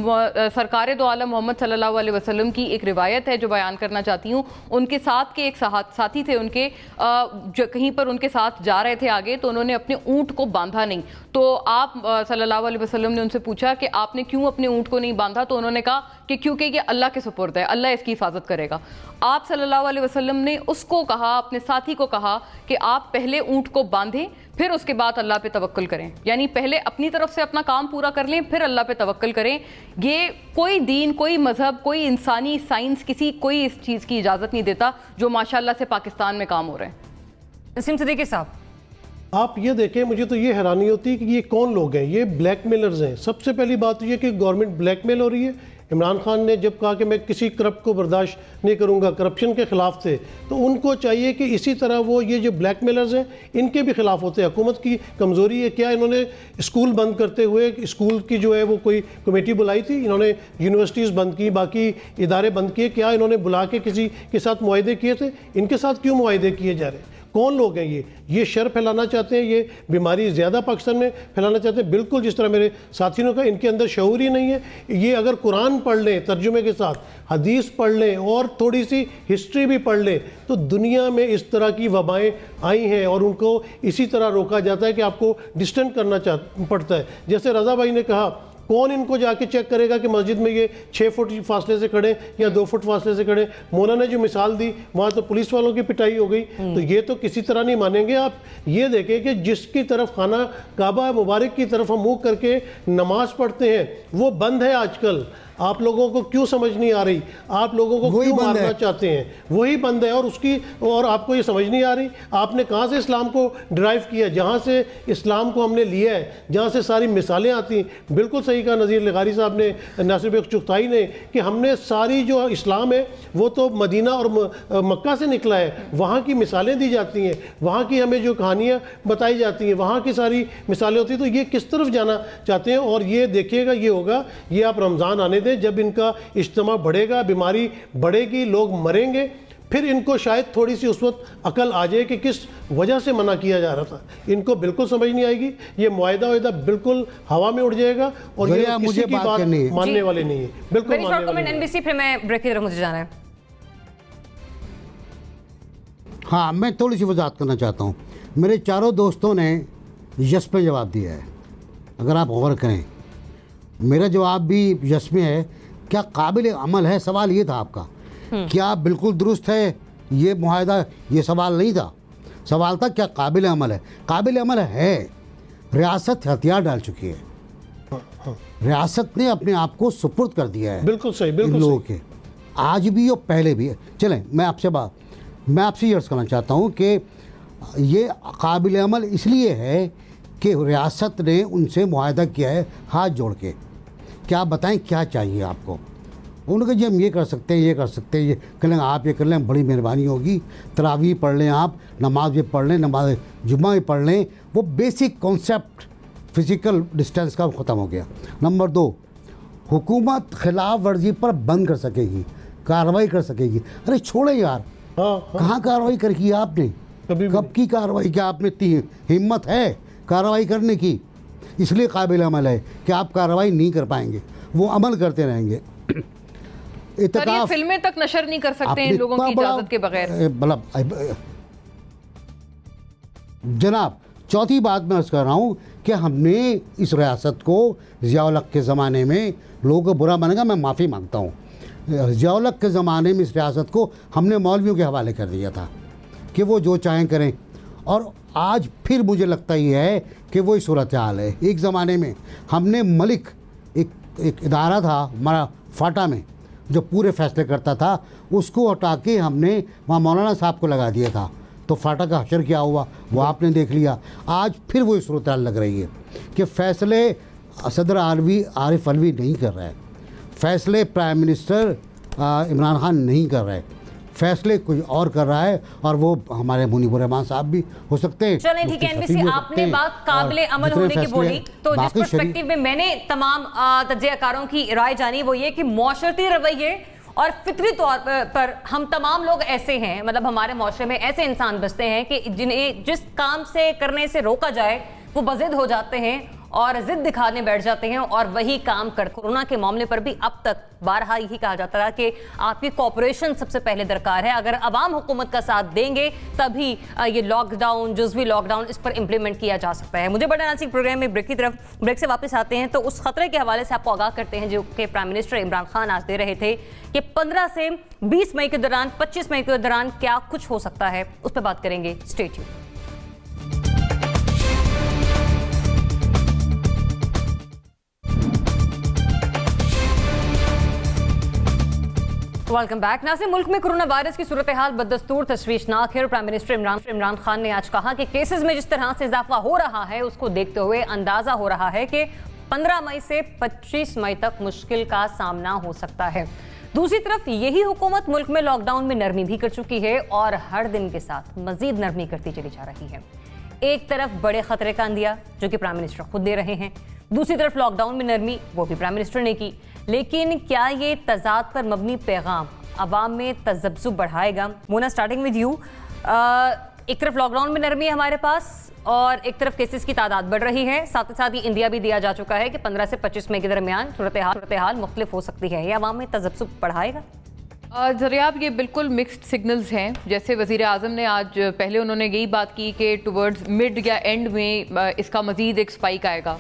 सरकार दो आलम मोहम्मद सल्लल्लाहु अलैहि वसल्लम की एक रिवायत है जो बयान करना चाहती हूँ। उनके साथ के एक साथी थे उनके, जो कहीं पर उनके साथ जा रहे थे आगे, तो उन्होंने अपने ऊँट को बांधा नहीं। तो आप सल्लल्लाहु अलैहि वसल्लम ने उनसे पूछा कि आपने क्यों अपने ऊँट को नहीं बांधा? तो उन्होंने कहा कि क्योंकि ये अल्लाह के सुपुर्द है, अल्लाह इसकी हिफाजत करेगा। आप सल्लल्लाहु अलैहि वसल्लम ने उसको कहा, अपने साथी को कहा कि आप पहले ऊँट को बांधें, फिर उसके बाद अल्लाह पे तवक्कुल करें। यानी पहले अपनी तरफ से अपना काम पूरा कर लें, फिर अल्लाह पे तवक्कुल करें। ये कोई दीन, कोई मजहब, कोई इंसानी साइंस, कोई इस चीज़ की इजाज़त नहीं देता जो माशाल्लाह से पाकिस्तान में काम हो रहे हैं। नसीम सिद्दीकी साहब, आप ये देखें, मुझे तो ये हैरानी होती है कि ये कौन लोग हैं? ये ब्लैकमेलर्स हैं। सबसे पहली बात ये कि गवर्नमेंट ब्लैकमेल हो रही है। इमरान खान ने जब कहा कि मैं किसी करप्ट को बर्दाश्त नहीं करूंगा, करप्शन के ख़िलाफ़ थे, तो उनको चाहिए कि इसी तरह वो ये जो ब्लैकमेलर्स हैं इनके भी ख़िलाफ़ होते हैं। हुकूमत की कमज़ोरी है क्या? इन्होंने स्कूल बंद करते हुए स्कूल की जो है वो कोई कमेटी बुलाई थी, इन्होंने यूनिवर्सिटीज़ बंद की, बाकी इदारे बंद किए, क्या इन्होंने बुला के किसी के साथ मुआहदे किए थे? इनके साथ क्यों मुआहदे किए जा रहे हैं? कौन लोग हैं ये शर फैलाना चाहते हैं, ये बीमारी ज़्यादा पाकिस्तान में फैलाना चाहते हैं। बिल्कुल जिस तरह मेरे साथियों ने कहा, इनके अंदर शऊर ही नहीं है। ये अगर कुरान पढ़ लें तर्जुमे के साथ, हदीस पढ़ लें और थोड़ी सी हिस्ट्री भी पढ़ लें, तो दुनिया में इस तरह की वबाएँ आई हैं और उनको इसी तरह रोका जाता है कि आपको डिस्टेंस करना पड़ता है। जैसे रज़ा भाई ने कहा, कौन इनको जाके चेक करेगा कि मस्जिद में ये 6 फुट फासले से खड़े या 2 फुट फासले से खड़े? मोना ने जो मिसाल दी, वहाँ तो पुलिस वालों की पिटाई हो गई। तो ये तो किसी तरह नहीं मानेंगे। आप ये देखें कि जिसकी तरफ खाना काबा मुबारक की तरफ हम मुँह करके नमाज पढ़ते हैं, वो बंद है आजकल। आप लोगों को क्यों समझ नहीं आ रही? आप लोगों को क्यों मारना चाहते हैं? वही बंद है। और आपको ये समझ नहीं आ रही, आपने कहाँ से इस्लाम को ड्राइव किया? जहाँ से इस्लाम को हमने लिया है, जहाँ से सारी मिसालें आती हैं। बिल्कुल सही कहा नज़ीर लगारी साहब ने, नासिर बेग चुगताई ने, कि हमने सारी जो इस्लाम है वो तो मदीना और मक्का से निकला है। वहाँ की मिसालें दी जाती हैं, वहाँ की हमें जो कहानियाँ बताई जाती हैं, वहाँ की सारी मिसालें होती हैं। तो ये किस तरफ जाना चाहते हैं? और ये देखिएगा, ये होगा, ये आप रमज़ान आने दें, जब इनका इज्तिमा बढ़ेगा, बीमारी बढ़ेगी, लोग मरेंगे, फिर इनको शायद थोड़ी सी उस वक्त अकल आ जाए कि किस वजह से मना किया जा रहा था। इनको बिल्कुल समझ नहीं आएगी। ये मुआहदा बिल्कुल हवा में उड़ जाएगा और ये किसी की बात मानने वाले नहीं है। बिल्कुल NBC, फिर मैं ब्रेक की तरफ मुझे जाना है। हाँ, मैं थोड़ी सी वजाहत करना चाहता हूँ। मेरे चारों दोस्तों ने यस पे जवाब दिया है। अगर आप गौर करें, मेरा जवाब भी यस में है। क्या काबिल अमल है, सवाल ये था आपका। क्या बिल्कुल दुरुस्त है ये मुआहदा, ये सवाल नहीं था। सवाल था क्या काबिल अमल है। काबिल अमल है। रियासत हथियार डाल चुकी है। रियासत ने अपने आप को सुपुर्द कर दिया है। बिल्कुल सही, बिल्कुल इन लोगों के आज भी और पहले भी। चलें, मैं आपसे ये अर्ज़ करना चाहता हूँ कि ये काबिल अमल इसलिए है कि रियासत ने उनसे मुआहदा किया है हाथ जोड़ के। क्या बताएं क्या चाहिए आपको। उन्होंने कहा जी हम ये कर सकते हैं, ये कर सकते हैं, ये कर लें, आप ये कर लें, बड़ी मेहरबानी होगी। तरावीह पढ़ लें, आप नमाज भी पढ़ लें, नमाज जुम्मा भी पढ़ लें। वो बेसिक कॉन्सेप्ट फिज़िकल डिस्टेंस का ख़त्म हो गया। नंबर 2, हुकूमत खिलाफ वर्जी पर बंद कर सकेगी, कार्रवाई कर सकेगी। अरे छोड़े यार, कहाँ कार्रवाई कर की आपने? कब की कार्रवाई? क्या आप में इतनी हिम्मत है कार्रवाई करने की? इसलिए काबिल अमल है कि आप कार्रवाई नहीं कर पाएंगे, वो अमल करते रहेंगे। ये फिल्में तक नशर नहीं कर सकते इन लोगों की इजाजत के बगैर। जनाब, चौथी बात मैं अर्ज़ कर रहा हूँ कि हमने इस रियासत को ज़िया-उल हक़ के ज़माने में, लोगों को बुरा मानेगा, मैं माफ़ी मांगता हूँ, ज़िया-उल हक़ के ज़माने में इस रियासत को हमने मौलवियों के हवाले कर दिया था कि वो जो चाहें करें। और आज फिर मुझे लगता ही है कि वही सूरत हाल है। एक ज़माने में हमने मलिक, एक इदारा था हमारा फाटा में जो पूरे फैसले करता था, उसको हटा के हमने वहाँ मौलाना साहब को लगा दिया था। तो फाटा का हशर क्या हुआ वो आपने देख लिया। आज फिर वही सूरत हाल लग रही है कि फ़ैसले सदर आरिफ अलवी नहीं कर रहा है, फ़ैसले प्राइम मिनिस्टर इमरान खान नहीं कर रहे, फैसले कुछ और कर रहा है, और वो हमारे मुनीबुर रहमान साहब भी हो सकते हैं। चलें ठीक है एनवीसी, आपने बात काबिले अमल होने की बोली, तो जिस पर्सपेक्टिव में मैंने तमाम तज्ज़ियाकारों की राय जानी वो ये कि मुआशरती रवैये और फितरी तौर पर हम तमाम लोग ऐसे हैं, मतलब हमारे मुआशरे में ऐसे इंसान बसते हैं कि जिन्हें जिस काम से करने से रोका जाए वो बज़िद हो जाते हैं और जिद दिखाने बैठ जाते हैं और वही काम कर। कोरोना के मामले पर भी अब तक बारहा यही कहा जाता रहा कि आपकी कॉपरेशन सबसे पहले दरकार है। अगर अवाम हुकूमत का साथ देंगे तभी ये लॉकडाउन, जुज़वी लॉकडाउन, इस पर इम्प्लीमेंट किया जा सकता है। मुझे बढ़ना चाहिए प्रोग्राम में ब्रेक की तरफ। ब्रेक से वापस आते हैं तो उस खतरे के हवाले से आपको आगाह करते हैं जो कि प्राइम मिनिस्टर इमरान खान आज दे रहे थे कि 15 से 20 मई के दौरान, 25 मई के दौरान क्या कुछ हो सकता है, उस पर बात करेंगे। Stay tuned. Welcome back. नाज़रीन, मुल्क में कोरोना वायरस की सूरत हाल बदस्तूर तशवीशनाक है और प्राइम मिनिस्टर इमरान खान ने आज कहा कि केसेस में जिस तरह से इजाफा हो रहा है उसको देखते हुए अंदाजा हो रहा है कि 15 मई से 25 मई तक मुश्किल का सामना हो सकता है। दूसरी तरफ यही हुकूमत मुल्क में लॉकडाउन में नरमी भी कर चुकी है और हर दिन के साथ मजीद नरमी करती चली जा रही है। एक तरफ बड़े खतरे का अंदिया जो कि प्राइम मिनिस्टर खुद दे रहे हैं, दूसरी तरफ लॉकडाउन में नरमी वो भी प्राइम मिनिस्टर ने की। लेकिन क्या ये तजाद पर मबनी पैगाम अवाम में तजब्जुब बढ़ाएगा? Mona, starting with you. एक तरफ लॉकडाउन में नरमी है हमारे पास और एक तरफ केसेस की तादाद बढ़ रही है, साथ ही साथ ही इंदिया भी दिया जा चुका है कि 15 से 25 मई के दरमियान सूरत हाल मुख्तलिफ हो सकती है। यह अवाम में तजब्जुब बढ़ाएगा? ज़रियाब, ये बिल्कुल मिक्स्ड सिग्नल्स हैं। जैसे वज़ीर आज़म ने आज पहले उन्होंने यही बात की कि टुवर्ड्स मिड या एंड में इसका मज़ीद एक स्पाइक आएगा।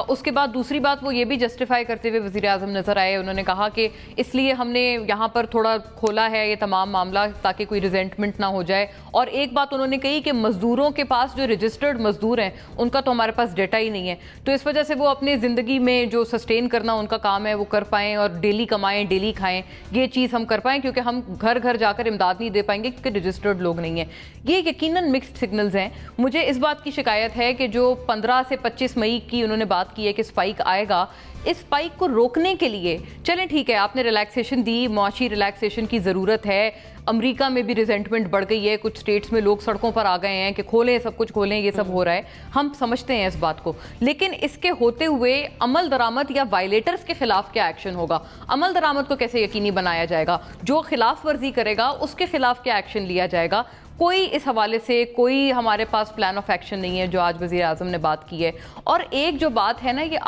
उसके बाद दूसरी बात वो ये भी जस्टिफाई करते हुए वज़ीर आज़म नज़र आए, उन्होंने कहा कि इसलिए हमने यहाँ पर थोड़ा खोला है ये तमाम मामला ताकि कोई रिजेंटमेंट ना हो जाए। और एक बात उन्होंने कही कि मज़दूरों के पास जो रजिस्टर्ड मज़दूर हैं उनका तो हमारे पास डेटा ही नहीं है, तो इस वजह से वो अपनी ज़िंदगी में जो सस्टेन करना उनका काम है वो कर पाएँ और डेली कमाएँ, डेली खाएँ, ये चीज़ हम कर क्योंकि हम घर घर जाकर इमदाद नहीं दे पाएंगे क्योंकि रजिस्टर्ड लोग नहीं हैं। ये यकीनन मिक्स्ड सिग्नल्स हैं। मुझे इस बात की शिकायत है कि जो 15 से 25 मई की उन्होंने बात की है कि स्पाइक आएगा, इस स्पाइक को रोकने के लिए चलें ठीक है आपने रिलैक्सेशन दी, मुआशी रिलैक्सेशन की ज़रूरत है। अमेरिका में भी रिजेंटमेंट बढ़ गई है, कुछ स्टेट्स में लोग सड़कों पर आ गए हैं कि खोलें, सब कुछ खोलें, ये सब हो रहा है, हम समझते हैं इस बात को। लेकिन इसके होते हुए अमल दरामद या वायलेटर्स के खिलाफ क्या एक्शन होगा? अमल दरामद को कैसे यकीनी बनाया जाएगा? जो खिलाफ वर्जी करेगा उसके खिलाफ क्या एक्शन लिया जाएगा? कोई इस हवाले से कोई हमारे पास प्लान ऑफ एक्शन नहीं है जो आज वज़ीर आज़म ने बात की है। और एक जो बात है ना, ये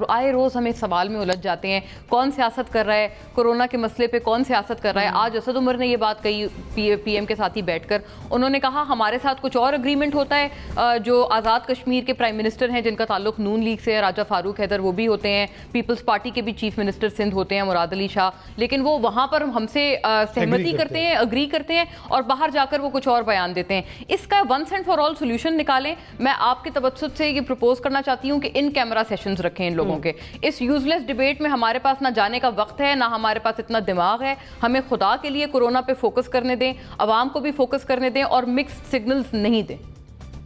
आए रोज़ हमें सवाल में उलझ जाते हैं, कौन सियासत कर रहा है कोरोना के मसले पे, कौन सियासत कर रहा है। आज असद उमर ने ये बात कही PM के साथ ही बैठकर, उन्होंने कहा हमारे साथ कुछ और अग्रीमेंट होता है। जो आज़ाद कश्मीर के प्राइम मिनिस्टर हैं जिनका ताल्लुक नून लीग से है, राजा फारूक हैदर, वो भी होते हैं। पीपल्स पार्टी के भी चीफ मिनिस्टर सिंध होते हैं मुराद अली शाह, लेकिन वो वहाँ पर हमसे सहमति करते हैं, अग्री करते हैं, और बाहर जाकर वो कुछ और बयान देते हैं। इसका once and for all solution निकालें। मैं आपके तवज्जुद से ये प्रपोज करना चाहती हूँ कि इन कैमरा सेशंस रखें इन लोगों के। इस यूजलेस डिबेट में हमारे पास ना जाने का वक्त है, ना हमारे पास इतना दिमाग है। हमें खुदा के लिए कोरोना पे फोकस करने दें, अवाम को भी फोकस करने दें, और मिक्स्ड सिग्नल्स नहीं दें।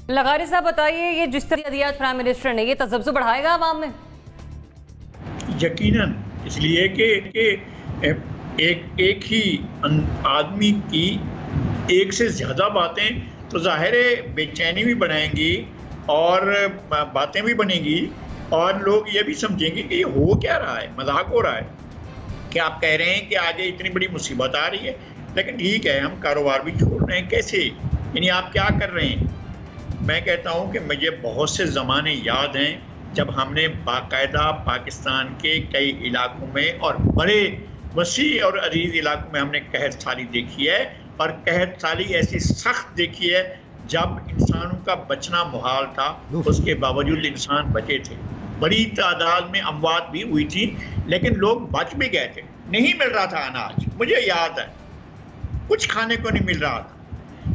लगारी साहब बताइए, ये जिस तरह दिया प्राइम मिनिस्टर ने, ये तजब्जुब बढ़ाएगा अवाम में? यकीनन, इसलिए कि एक ही आदमी की एक से ज़्यादा बातें तो ज़ाहिर है बेचैनी भी बढ़ाएंगी और बातें भी बनेंगी, और लोग ये भी समझेंगे कि ये हो क्या रहा है, मजाक हो रहा है। कि आप कह रहे हैं कि आगे इतनी बड़ी मुसीबत आ रही है, लेकिन ठीक है हम कारोबार भी छोड़ रहे हैं, कैसे, यानी आप क्या कर रहे हैं? मैं कहता हूँ कि मुझे बहुत से ज़माने याद हैं जब हमने बाकायदा पाकिस्तान के कई इलाकों में और बड़े वसी और अजीज इलाकों में हमने कहत साली देखी है, और कहत साली ऐसी सख्त देखी है जब इंसानों का बचना मुहाल था, उसके बावजूद इंसान बचे थे। बड़ी तादाद में अमवात भी हुई थी, लेकिन लोग बच भी गए थे। नहीं मिल रहा था अनाज, मुझे याद है, कुछ खाने को नहीं मिल रहा था।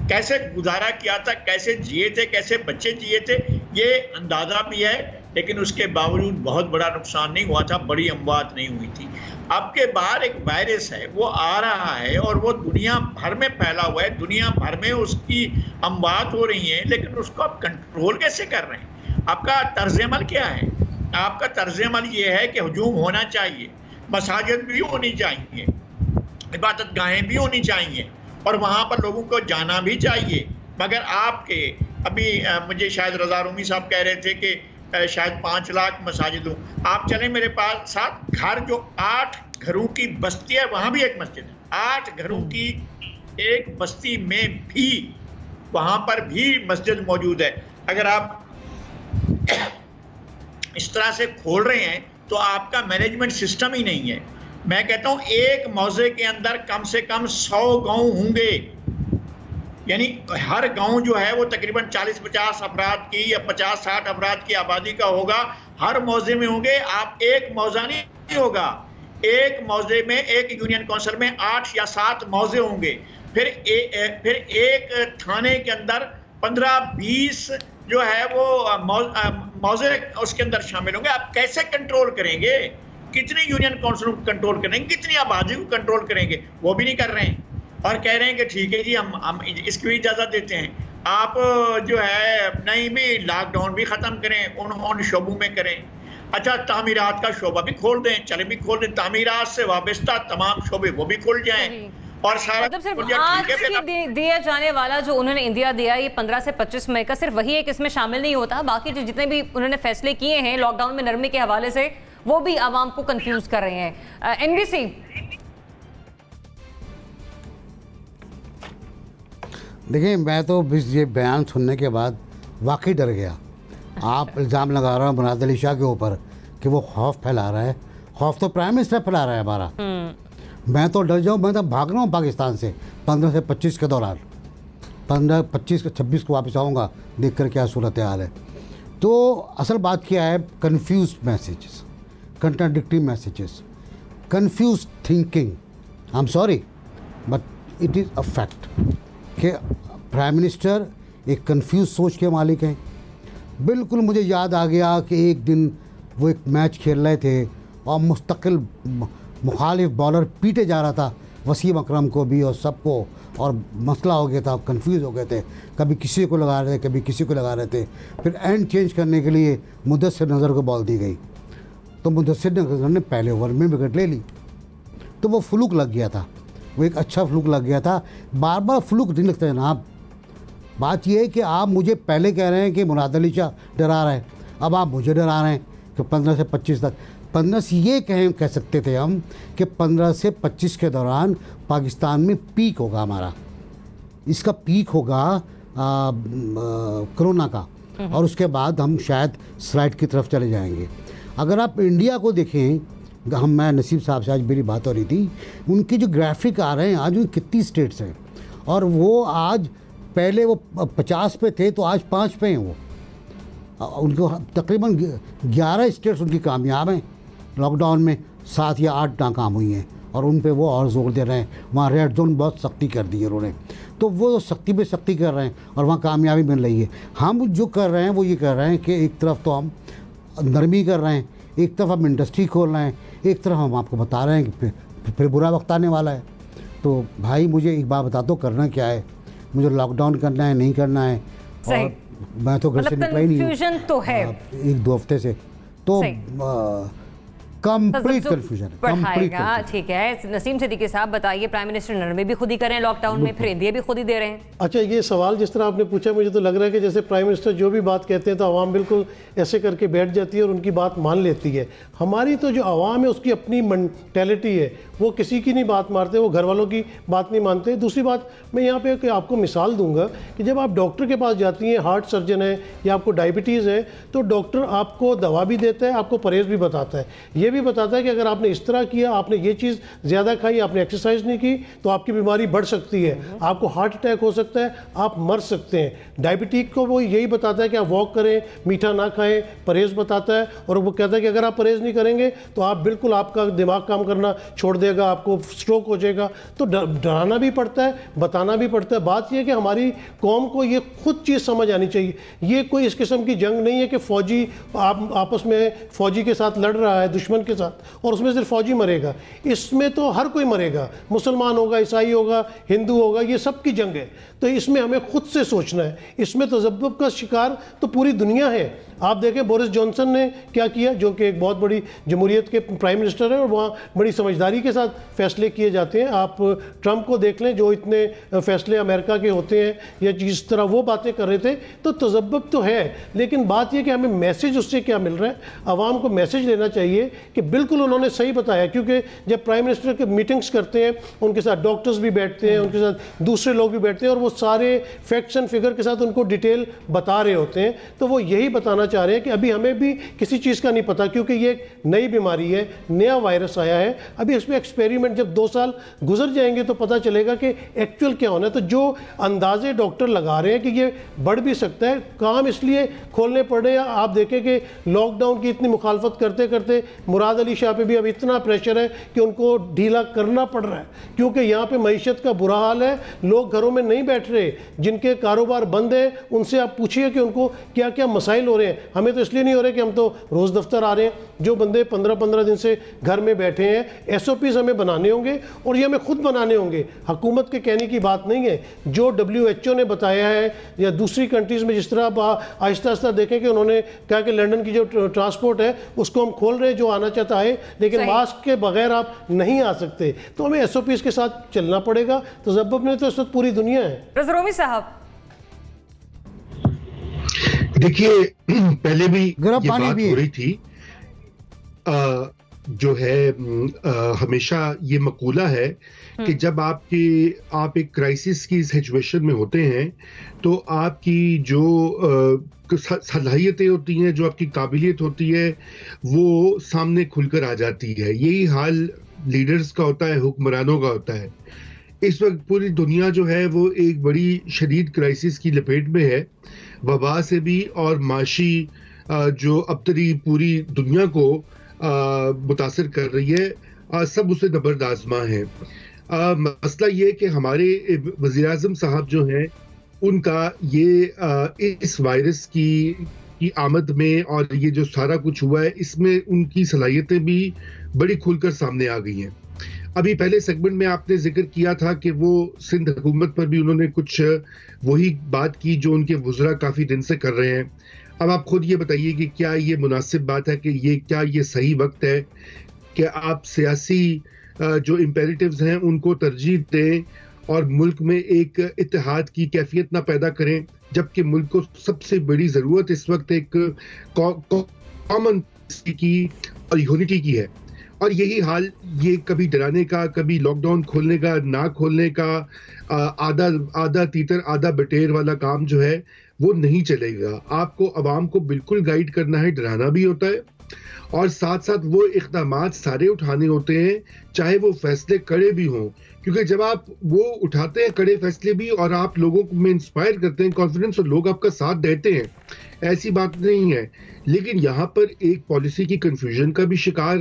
कैसे गुजारा किया था, कैसे जिए थे, कैसे बच्चे जिए थे, ये अंदाज़ा भी है, लेकिन उसके बावजूद बहुत बड़ा नुकसान नहीं हुआ था, बड़ी अमवात नहीं हुई थी। अब के बाहर एक वायरस है, वो आ रहा है और वो दुनिया भर में फैला हुआ है, दुनिया भर में उसकी अमवात हो रही है, लेकिन उसको आप कंट्रोल कैसे कर रहे हैं? आपका तर्ज अमल क्या है? आपका तर्ज अमल ये है कि हुजूम होना चाहिए, मसाजिद भी होनी चाहिए, इबादत गाहें भी होनी चाहिए, और वहाँ पर लोगों को जाना भी चाहिए। मगर आपके अभी मुझे शायद रज़ा रूमी साहब कह रहे थे कि शायद 5 लाख मसाजिद हूँ। आप चलें मेरे पास साथ, घर जो 8 घरों की बस्ती है वहाँ भी एक मस्जिद है। 8 घरों की एक बस्ती में भी वहाँ पर भी मस्जिद मौजूद है। अगर आप इस तरह से खोल रहे हैं तो आपका मैनेजमेंट सिस्टम ही नहीं है। मैं कहता हूँ एक मौजे के अंदर कम से कम 100 गांव होंगे, यानी हर गांव जो है वो तकरीबन 40-50 अफराद की या 50-60 अफराद की आबादी का होगा, हर मौजे में होंगे। आप एक मौजा नहीं होगा, एक मौजे में, एक यूनियन काउंसिल में 8 या 7 मौजे होंगे। फिर एक थाने के अंदर 15-20 जो है वो मौजे उसके अंदर शामिल होंगे। आप कैसे कंट्रोल करेंगे? कितनी यूनियन काउंसिल को कंट्रोल करेंगे? कितनी आबादी को कंट्रोल करेंगे? वो भी नहीं कर रहे हैं, और कह रहे हैं कि ठीक है जी हम इसकी भी इजाज़त देते हैं। आप जो है नहीं भी लॉकडाउन भी ख़त्म करें, उन शोबों में करें। अच्छा, तामीरात का शोबा भी खोल दें, चले भी खोल दें, तामीरात से वाबस्ता तमाम शोबे वो भी खुल जाएं, और सारा मतलब सिर्फ आज की दिया जाने वाला जो उन्होंने इंदिया दिया, ये 15 से 25 मई का सिर्फ वही एक इसमें शामिल नहीं होता। बाकी जो जितने भी उन्होंने फैसले किए हैं लॉकडाउन में नरमी के हवाले से, वो भी आवाम को कंफ्यूज कर रहे हैं। NBC, देखिए, मैं तो ये बयान सुनने के बाद वाकई डर गया। आप इल्ज़ाम लगा रहे हो मुराद अली शाह के ऊपर कि वो खौफ फैला रहा है। खौफ तो प्राइम मिनिस्टर फैला रहा है हमारा। मैं तो डर जाऊँ, मैं तो भाग रहा हूँ पाकिस्तान से 15 से 25 के दौरान। 15, 25, 26 को वापस आऊँगा, देख कर क्या सूरत हाल है। तो असल बात क्या है, confuse messages, contradictory messages, confuse thinking. I am sorry but it is a fact कि प्राइम मिनिस्टर एक कंफ्यूज सोच के मालिक हैं। बिल्कुल मुझे याद आ गया कि एक दिन वो एक मैच खेल रहे थे और मुस्तकिल मुखालिफ बॉलर पीटे जा रहा था, वसीम अकरम को भी और सबको, और मसला हो गया था, कंफ्यूज हो गए थे, कभी किसी को लगा रहे थे, कभी किसी को लगा रहे थे। फिर एंड चेंज करने के लिए मुदस्सिर नज़र को बॉल दी गई, तो मुदस्सिर नज़र ने पहले ओवर में विकेट ले ली, तो वो फ्लूक लग गया था, वो एक अच्छा फ्लूक लग गया था। बार बार फ्लूक नहीं लगता जनाब। बात यह है कि आप मुझे पहले कह रहे हैं कि मुराद अली शाह डरा रहा है, अब आप मुझे डरा रहे हैं कि 15 से 25 तक। 15 से ये कह सकते थे हम कि 15 से 25 के दौरान पाकिस्तान में पीक होगा हमारा, इसका पीक होगा कोरोना का, और उसके बाद हम शायद स्लाइड की तरफ चले जाएंगे। अगर आप इंडिया को देखें, मैं नसीब साहब से आज मेरी बात हो रही थी, उनके जो ग्राफिक आ रहे हैं आज, उनकी कितनी स्टेट्स हैं, और वो आज पहले वो 50 पे थे तो आज 5 पे हैं। वो उनको तकरीबन 11 स्टेट्स उनकी कामयाब हैं लॉकडाउन में, 7 या 8 नाकाम हुई हैं, और उन पे वो और जोर दे रहे हैं। वहाँ रेड जोन बहुत सख्ती कर दी है उन्होंने, तो वो सख्ती पे सख्ती कर रहे हैं और वहाँ कामयाबी मिल रही है। हम जो कर रहे हैं वो ये कर रहे हैं कि एक तरफ तो हम नरमी कर रहे हैं, एक तरफ हम इंडस्ट्री खोल रहे हैं, एक तरफ हम आपको बता रहे हैं कि फिर बुरा वक्त आने वाला है। तो भाई मुझे एक बात बता दो, करना क्या है? मुझे लॉकडाउन करना है, नहीं करना है? और मैं तो घर से निकला ही नहीं हूँ तो है 1-2 हफ्ते से, तो कंप्लीट कंफ्यूजन बढ़ाएगा। ठीक है, नसीम सिद्दीकी साहब बताइए, प्राइम मिनिस्टर नरमी भी खुद ही कर रहे हैं लॉकडाउन में, फिर इंडिया भी खुद ही दे रहे हैं। अच्छा, ये सवाल जिस तरह आपने पूछा, मुझे तो लग रहा है कि जैसे प्राइम मिनिस्टर जो भी बात कहते हैं तो आवाम बिल्कुल ऐसे करके बैठ जाती है और उनकी बात मान लेती है। हमारी तो जो आवाम है उसकी अपनी मेंटालिटी है, वो किसी की नहीं बात मारते, वो घर वालों की बात नहीं मानते। दूसरी बात मैं यहाँ पे आपको मिसाल दूंगा कि जब आप डॉक्टर के पास जाती हैं, हार्ट सर्जन है या आपको डायबिटीज़ है, तो डॉक्टर आपको दवा भी देता है, आपको परहेज़ भी बताता है, ये भी बताता है कि अगर आपने इस तरह किया, आपने ये चीज़ ज़्यादा खाई, आपने एक्सरसाइज नहीं की तो आपकी बीमारी बढ़ सकती है, आपको हार्ट अटैक हो सकता है, आप मर सकते हैं। डायबिटिक को वो यही बताता है कि आप वॉक करें, मीठा ना खाएं, परहेज़ बताता है, और वो कहता है कि अगर आप परहेज़ नहीं करेंगे तो आप बिल्कुल, आपका दिमाग काम करना छोड़ देगा, आपको स्ट्रोक हो जाएगा। तो डराना भी पड़ता है, बताना भी पड़ता है। बात यह है कि हमारी कौम को ये खुद चीज़ समझ आनी चाहिए। ये कोई इस किस्म की जंग नहीं है कि फ़ौजी आपस में फ़ौजी के साथ लड़ रहा है, दुश्मन के साथ, और उसमें सिर्फ फ़ौजी मरेगा। इसमें तो हर कोई मरेगा, मुसलमान होगा, ईसाई होगा, हिंदू होगा, ये सब की जंग है। तो इसमें हमें खुद से सोचना है। इसमें तज़ब्बुब का शिकार तो पूरी दुनिया है। आप देखें बोरिस जॉनसन ने क्या किया, जो कि एक बहुत बड़ी जमहूरियत के प्राइम मिनिस्टर हैं, और वहाँ बड़ी समझदारी के साथ फैसले किए जाते हैं। आप ट्रंप को देख लें, जो इतने फैसले अमेरिका के होते हैं, या जिस तरह वो बातें कर रहे थे, तो तज़ब्बुब तो है। लेकिन बात यह कि हमें मैसेज उससे क्या मिल रहा है, आवाम को मैसेज लेना चाहिए कि बिल्कुल उन्होंने सही बताया। क्योंकि जब प्राइम मिनिस्टर के मीटिंग्स करते हैं, उनके साथ डॉक्टर्स भी बैठते हैं, उनके साथ दूसरे लोग भी बैठते हैं, और वो सारे फैक्ट्स एंड फिगर के साथ उनको डिटेल बता रहे होते हैं। तो वो यही बताना चाह रहे हैं कि अभी हमें भी किसी चीज़ का नहीं पता, क्योंकि ये एक नई बीमारी है, नया वायरस आया है। अभी इसमें एक्सपेरिमेंट जब 2 साल गुजर जाएंगे तो पता चलेगा कि एक्चुअल क्या होना है। तो जो अंदाजे डॉक्टर लगा रहे हैं कि ये बढ़ भी सकता है, काम इसलिए खोलने पड़े। आप देखें कि लॉकडाउन की इतनी मुखालफत करते करते मुराद अली शाह पे भी अब इतना प्रेशर है कि उनको ढीला करना पड़ रहा है, क्योंकि यहाँ पे मईशत का बुरा हाल है। लोग घरों में नहीं बैठ रहे, जिनके कारोबार बंद हैं उनसे आप पूछिए कि उनको क्या क्या मसाइल हो रहे हैं। हमें तो इसलिए नहीं हो रहे कि हम तो रोज़ दफ्तर आ रहे हैं। जो बंदे 15-15 दिन से घर में बैठे हैं, SOPs हमें बनाने होंगे, और ये हमें खुद बनाने होंगे, हुकूमत के कहने की बात नहीं है। जो WHO ने बताया है, या दूसरी कंट्रीज़ में जिस तरह आप आहिस्ता आहिस्ता देखें कि उन्होंने कहा कि लंदन की जो ट्रांसपोर्ट है उसको हम खोल रहे हैं, जो आना चाहता है, लेकिन मास्क के बगैर आप नहीं आ सकते। तो हमें SOPs के साथ चलना पड़ेगा। तो तज़ब्बुब में तो इस वक्त पूरी दुनिया है। रोमी साहब, देखिए, पहले भी ये बात हो रही थी, जो है हमेशा ये मकूला है कि जब आप एक क्राइसिस की सिचुएशन में होते हैं तो आपकी जो सलाहियतें होती हैं, जो आपकी काबिलियत होती है, वो सामने खुलकर आ जाती है। यही हाल लीडर्स का होता है, हुक्मरानों का होता है। इस वक्त पूरी दुनिया जो है वो एक बड़ी शदीद क्राइसिस की लपेट में है, वबा से भी और माशी जो अबतरी पूरी दुनिया को मुतासर कर रही है, सब उसे जबरदस्त है। मसला ये कि हमारे वज़ीर-ए-आज़म साहब जो हैं, उनका ये इस वायरस की आमद में और ये जो सारा कुछ हुआ है, इसमें उनकी सलाहियतें भी बड़ी खुलकर सामने आ गई हैं। अभी पहले सेगमेंट में आपने जिक्र किया था कि वो सिंध हुकूमत पर भी उन्होंने कुछ वही बात की जो उनके वुज़रा काफ़ी दिन से कर रहे हैं। अब आप खुद ये बताइए कि क्या ये मुनासिब बात है, कि क्या ये सही वक्त है कि आप सियासी जो इम्पेरेटिव्स हैं उनको तरजीह दें और मुल्क में एक इत्तेहाद की कैफियत ना पैदा करें, जबकि मुल्क को सबसे बड़ी ज़रूरत इस वक्त एक कॉमन की और यूनिटी की है। और यही हाल, ये कभी डराने का, कभी लॉकडाउन खोलने का, ना खोलने का, आधा तीतर आधा बटेर वाला काम जो है वो नहीं चलेगा। आपको अवाम को बिल्कुल गाइड करना है, डराना भी होता है और साथ साथ वो इक़दामात सारे उठाने होते हैं, चाहे वो फैसले कड़े भी हों, क्योंकि जब आप वो उठाते हैं कड़े फैसले भी और आप लोगों को में इंस्पायर करते हैं कॉन्फिडेंस और लोग आपका साथ देते हैं, ऐसी बात नहीं है। लेकिन यहाँ पर एक पॉलिसी की कंफ्यूजन का भी शिकार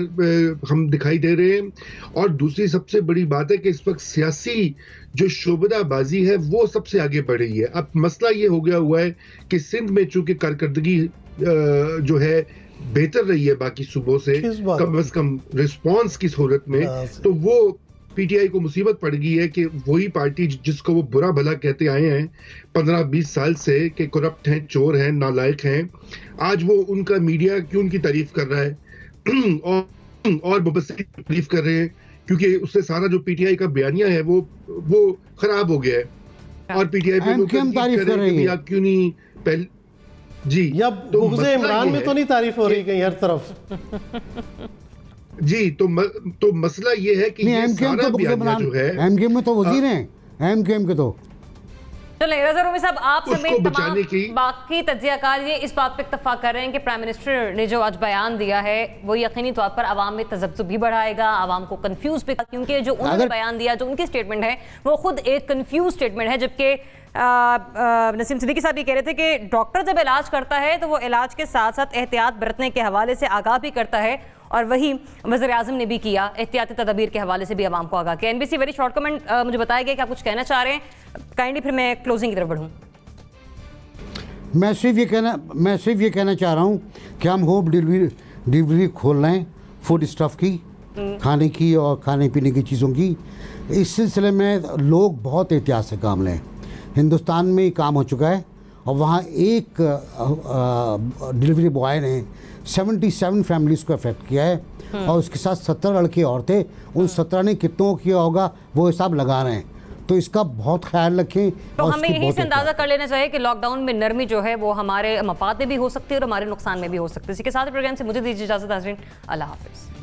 हम दिखाई दे रहे हैं और दूसरी सबसे बड़ी बात है कि इस वक्त सियासी जो शोबदाबाजी है वो सबसे आगे बढ़ रही है। अब मसला ये हो गया हुआ है कि सिंध में चूंकि कारकर्दगी जो है बेहतर रही है बाकी सूबों से, कम से कम रिस्पॉन्स की सूरत में, तो वो पीटीआई को मुसीबत पड़ गई है कि वही पार्टी जिसको वो बुरा भला कहते आए हैं 15-20 साल से कि करप्ट हैं, चोर हैं, नालायक हैं, आज वो उनका मीडिया क्यों उनकी तारीफ कर रहा है और मुबस्सिर की तारीफ कर रहे हैं, क्योंकि उससे सारा जो पीटीआई का बयानिया है वो खराब हो गया है और पीटीआई पे लोग तारीफ कर रहे हैं क्यों नहीं पहले जी। या तो इमरान में तो नहीं तारीफ हो रही कहीं हर तरफ जी। तो मसला ये है कि ये सारा बयानिया जो है, एमकेएम में तो वजीर हैं, एमकेएम के तो चलिए रज़ा रूमी साहब, आप समेत तमाम बाकी तज्जियाकार ये इस बात पे इत्तफाक कर रहे हैं कि प्राइम मिनिस्टर ने जो आज बयान दिया है वो यकीनी तौर पर आवाम में तजब्जुब भी बढ़ाएगा, आवाम को कंफ्यूज भी, क्योंकि जो उन्होंने बयान दिया, जो उनकी स्टेटमेंट है वो खुद एक कंफ्यूज स्टेटमेंट है। जबकि नसीम सिद्दीकी साहब ये कह रहे थे कि डॉक्टर जब इलाज करता है तो वो इलाज के साथ साथ एहतियात बरतने के हवाले से आगाह भी करता है और वही वज़ीर आज़म ने भी किया, एहतियाती तदबीर के हवाले से भी आवाम को आगाह किया। एनबीसी वेरी शॉर्ट कमेंट मुझे बताया गया कि आप कुछ कहना चाह रहे हैं, काइंडली फिर मैं क्लोजिंग की तरफ बढ़ूँ। मैं सिर्फ ये कहना चाह रहा हूँ कि हम होम डिलीवरी खोल रहे हैं फूड स्टफ़ की, खाने की और खाने पीने की चीज़ों की। इस सिलसिले में लोग बहुत एहतियात से काम लें। हिंदुस्तान में ये काम हो चुका है और वहाँ एक डिलीवरी बॉय ने 77 फैमिलीज़ को अफेक्ट किया है और उसके साथ 17 लड़के और थे। उन 17 ने कितनों किया होगा वो हिसाब लगा रहे हैं, तो इसका बहुत ख्याल रखें। तो हमें यही से अंदाज़ा कर लेना चाहिए कि लॉकडाउन में नरमी जो है वो हमारे मफाद में भी हो सकती है और हमारे नुकसान में भी हो सकती है। इसी के साथ प्रोग्राम से मुझे दीजिए इजाज़त। नाज़रीन, अल्लाह हाफ़िज़।